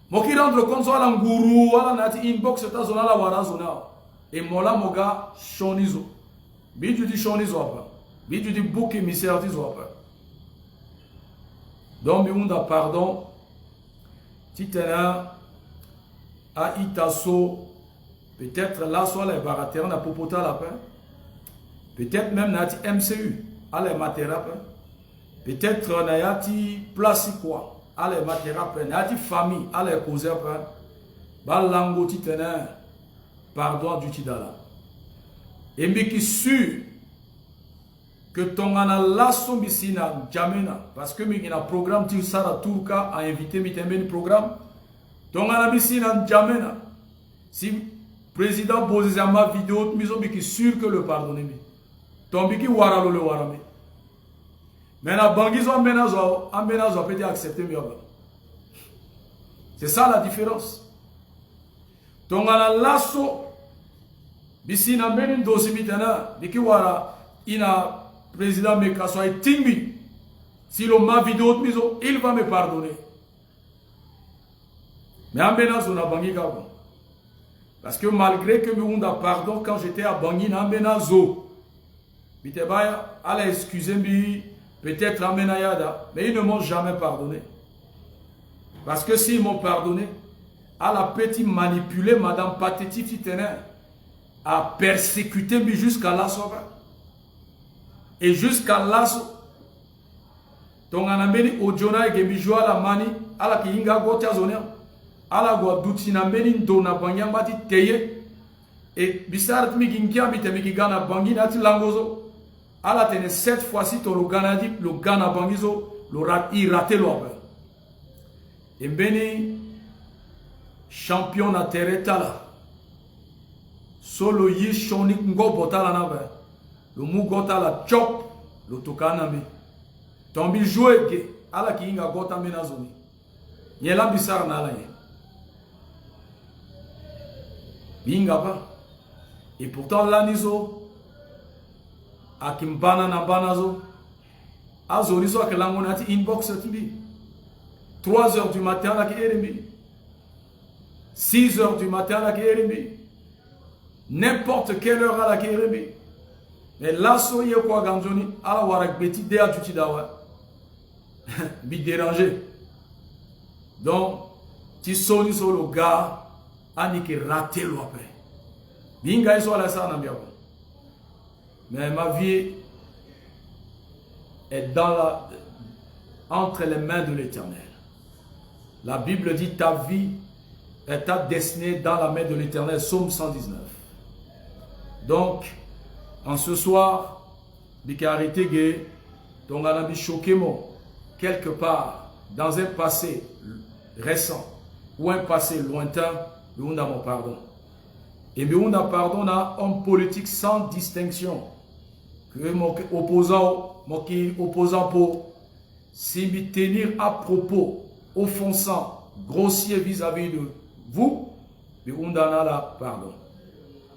Moki rendre compte sur la nguru, ala nati inbox ta zona la wara zona. Et mola moga shonizo. Bidu di shonizo apa. Bidu di bouki misertizo apa. Donc mi unda pardon. Titena a itaso. Peut-être là soit les baratères na popota la pain. Peut-être même nati MCU. Ala matera pain. Peut-être nayati place quoi. Allez, ma thérapie, nati famille, allez, causer, balango titena, pardon du tidala. Et mais qui sûr que ton analasso misina jamena, parce que mi na programme tu sara turka a invité mi temben programme, ton anamisina jamena. Si président Bozizama vidéo, mi zo mi qui sûr que le pardonner mi. Ton biki waralo le warami. Mais la banquiso amenazo peut accepter mieux. C'est ça la différence. Donc à la lasso, bisi na menin dosi mitana, biki wara ina président Mekaso et Tingbi. Si l'on m'a vidéo miso, il va me pardonner. Mais amenazo na bangi kabo. Parce que malgré que me a pardon quand j'étais à Bangui na amenazo, bitebaya, allez excusez-moi. Peut-être à Menayada, mais ils ne m'ont jamais pardonné. Parce que s'ils m'ont pardonné, à la petite manipulé Madame Pateti Titener, à persécuter jusqu'à l'assaut. Et jusqu'à l'assaut. Donc, on a mis au Jona et Gemijoa la mani, à la Kinga Gotia Zonia, à la Guadutina Menin Dona Banyamati Teye, et Bissarat Miginkia Mitemigana Bangi Nati Langozo. ala tene cette fois-ci to le Ghana bangizo le raté l'obe et beni champion na tereta la solo yi shonik ngo botala na ba le mugota la chop le tokana mi tombi jouer ke ala ki inga gota mena zoni yela bisar na la ye binga ba et pourtant là nizo akimbana na banazo azorizo akelango nati inbox tibi 3h du matin la keremi 6h du matin la keremi n'importe quelle heure à la keremi mais là soye quoi ganjoni ala warak beti de atuti dawa bi déranger donc ti soni solo gars ani ki raté l'opé binga iso la sana biako. Mais ma vie est entre les mains de l'Éternel. La Bible dit ta vie est ta destinée dans la main de l'Éternel. Psaume 119. Donc, en ce soir, Bikarité donc on a choqué quelque part dans un passé récent ou un passé lointain, nous avons pardon. Et nous avons pardon à un homme politique sans distinction. Que mon opposant pour s'y tenir à propos, offensant, grossier vis-à-vis de vous, mais on a la pardon.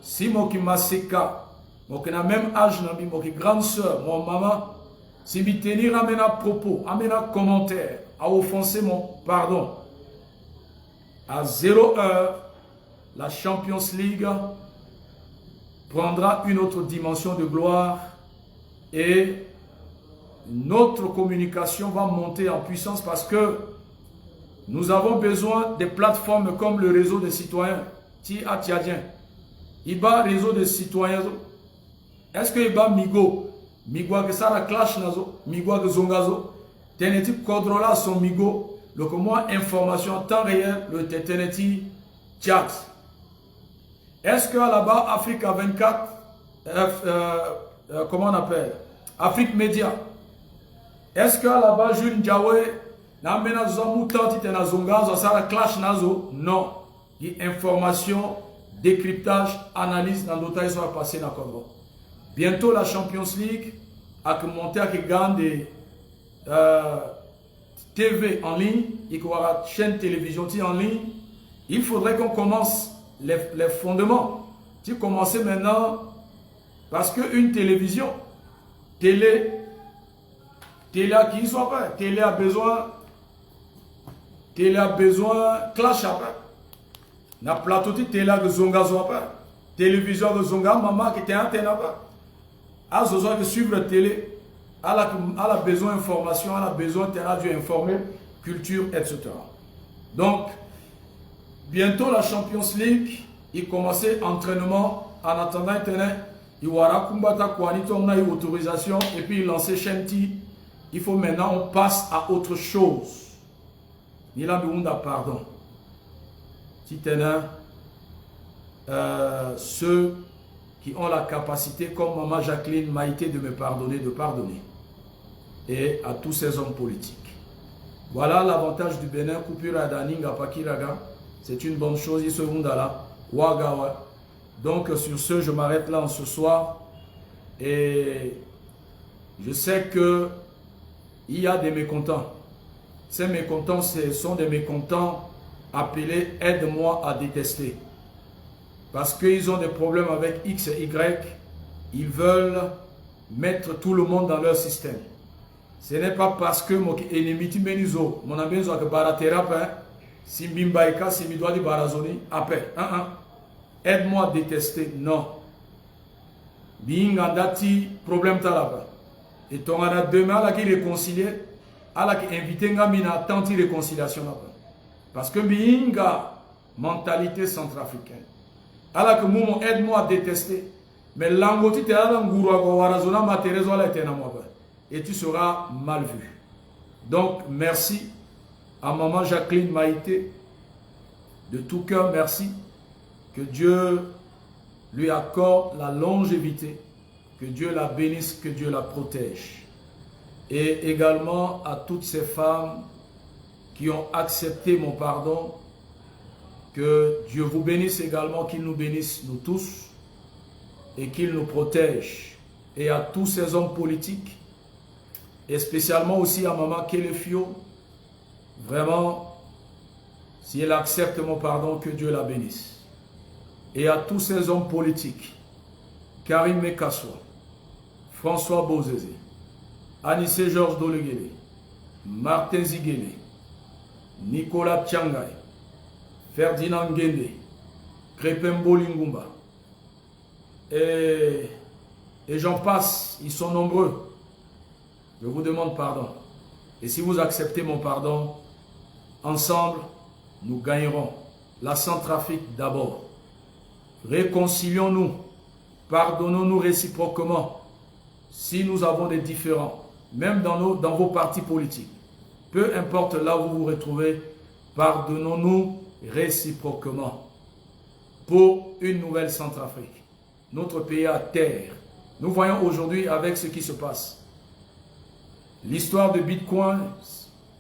Si mon qui m'a séca, mon qui n'a même âge, mon qui grande soeur, mon maman, si m'y tenir à propos, à commentaire, à offenser mon pardon, à 0 heure, la Champions League prendra une autre dimension de gloire et notre communication va monter en puissance parce que nous avons besoin des plateformes comme le réseau des citoyens. Il va réseau des citoyens. Est-ce que il va Migo? Migo que ça la clash nazo, Migo que zongazo. Teneti contrôle son Migo. Le comment information en temps réel, le Teneti chat. Est-ce que là-bas, Africa 24, comment on appelle? Afrique Média. Est-ce que là-bas, Jules Ndiawe, n'amena zomuta tite na zongazo, ça la clash nazo? Non. Il y a information, décryptage, analyse, dans d'autres ils sont passés dans Congo. Bientôt la Champions League a monté à des TV en ligne, il y aura chaîne télévision en ligne. Il faudrait qu'on commence les fondements. Tu commences maintenant parce qu'une télévision, télé à qui soit pas, télé a besoin clash après. Na plateau de télé de zonga pas, télévision de zonga maman qui était antenne pas. A besoin de suivre la télé, elle a besoin d'information, elle a besoin de radio informée, culture, etc. Donc, bientôt la Champions League, il commençait l'entraînement en attendant Internet. Il y aura Kumbata Kwanito, on a eu autorisation et puis il lançait Shenti. Il faut maintenant on passe à autre chose. Il a besoin pardon. Ceux qui ont la capacité, comme Maman Jacqueline Maïté, de me pardonner, de pardonner. Et à tous ces hommes politiques. Voilà l'avantage du Bénin, Kupira Daninga Pakiraga. C'est une bonne chose, ils seront là. Wagawa. Donc sur ce, je m'arrête là en ce soir. Et je sais que il y a des mécontents. Ces mécontents, ce sont des mécontents appelés « Aide-moi à détester ». Parce qu'ils ont des problèmes avec X et Y, ils veulent mettre tout le monde dans leur système. Ce n'est pas parce que mon ennemi Timenizo, mon ami Zoak Barathérape, si Mbimbaïka, si Midoua di Barazoni, après, aide-moi à détester, non. Bingandati, problème talaba. Et ton ana demain, là qui réconcilier, à la qui invité Ngamina, tant de réconciliation là-bas. Parce que Binga, mentalité centrafricaine. Alors que moi, aide-moi à détester. Mais l'angoti te la warazona materezo la et tu seras mal vu. Donc, merci à Maman Jacqueline Maïté. De tout cœur, merci. Que Dieu lui accorde la longévité. Que Dieu la bénisse, que Dieu la protège. Et également à toutes ces femmes qui ont accepté mon pardon. Que Dieu vous bénisse également, qu'il nous bénisse nous tous et qu'il nous protège. Et à tous ces hommes politiques, et spécialement aussi à Maman Kelefio, vraiment, si elle accepte mon pardon, que Dieu la bénisse. Et à tous ces hommes politiques, Karim Mekassoua, François Bozézé, Anissé Georges Doleguele, Martin Ziguele, Nicolas Tchangay, Ferdinand Ngende, Krepembo Lingumba, et j'en passe, ils sont nombreux. Je vous demande pardon. Et si vous acceptez mon pardon, ensemble, nous gagnerons. La Centrafrique d'abord. Réconcilions-nous, pardonnons-nous réciproquement. Si nous avons des différends, même dans vos partis politiques, peu importe là où vous vous retrouvez, pardonnons-nous réciproquement pour une nouvelle Centrafrique. Notre pays à terre. Nous voyons aujourd'hui avec ce qui se passe. L'histoire de Bitcoin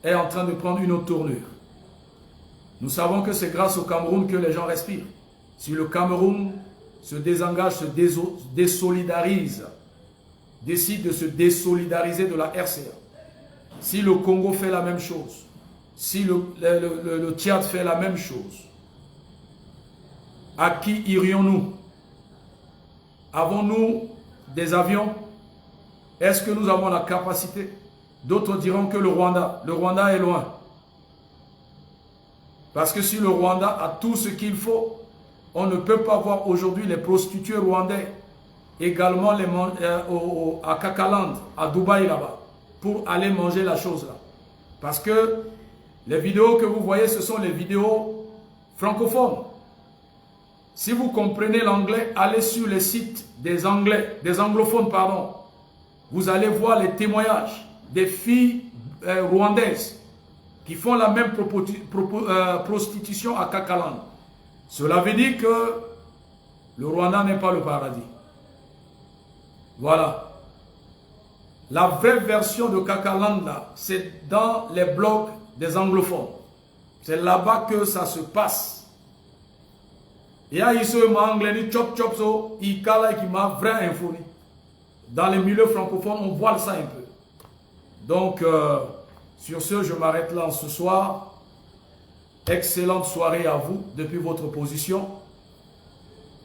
est en train de prendre une autre tournure. Nous savons que c'est grâce au Cameroun que les gens respirent. Si le Cameroun se désengage, se désolidarise, décide de se désolidariser de la RCA, si le Congo fait la même chose, si le Tchad fait la même chose, à qui irions-nous? Avons-nous des avions? Est-ce que nous avons la capacité? D'autres diront que le Rwanda est loin. Parce que si le Rwanda a tout ce qu'il faut, On ne peut pas voir aujourd'hui les prostituées rwandais, également à Kakaland, à Dubaï là-bas, pour aller manger la chose là. Parce que les vidéos que vous voyez, ce sont les vidéos francophones. Si vous comprenez l'anglais, allez sur les sites des anglophones, pardon. Vous allez voir les témoignages des filles rwandaises qui font la même prostitution à Kakaland. Cela veut dire que le Rwanda n'est pas le paradis. Voilà. La vraie version de Kakaland, c'est dans les blogs des anglophones. C'est là-bas que ça se passe. Et à dans les milieux francophones, on voit ça un peu. Donc, sur ce, je m'arrête là ce soir. Excellente soirée à vous depuis votre position.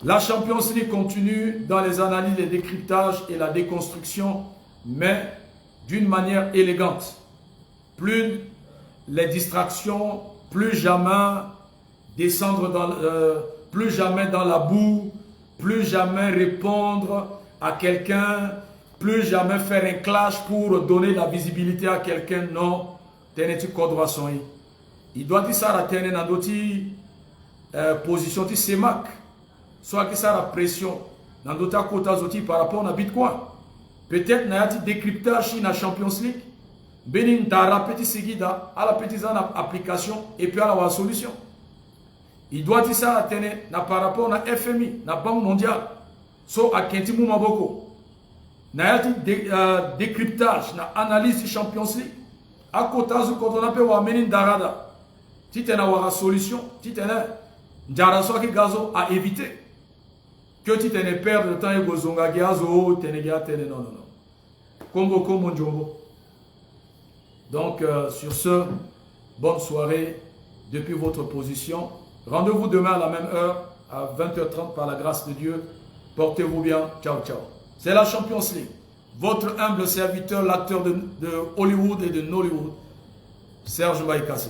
La Champions League continue dans les analyses, les décryptages et la déconstruction, mais d'une manière élégante. Plus les distractions, plus jamais descendre plus jamais dans la boue, plus jamais répondre à quelqu'un, plus jamais faire un clash pour donner la visibilité à quelqu'un. Non, tenez-tu kodwa sonyi. Il doit dire ça à tenir dans d'autres positions de CEMAC, soit que ça la pression dans d'autres côtés par rapport à Bitcoin. Peut-être qu'il y a un décryptage dans la Champions League. Benin Tara petit seguida à la petite application et puis à la solution. Il doit dire ça à tenir par rapport à FMI, la Banque mondiale. So à Kentimu Maboko. Il y a un décryptage, une analyse de Champions League. À côté de quand on appelle Benin Darada. Si tu as une solution, si tu as un gazo à éviter. Que tu t'en perdre de temps et gozonga gazo, non, non. Kombo Monjombo. Donc, sur ce, bonne soirée depuis votre position. Rendez-vous demain à la même heure, à 20h30 par la grâce de Dieu. Portez-vous bien. Ciao, ciao. C'est la Champions League. Votre humble serviteur, l'acteur de Hollywood et de Nollywood, Serge Baïkassi.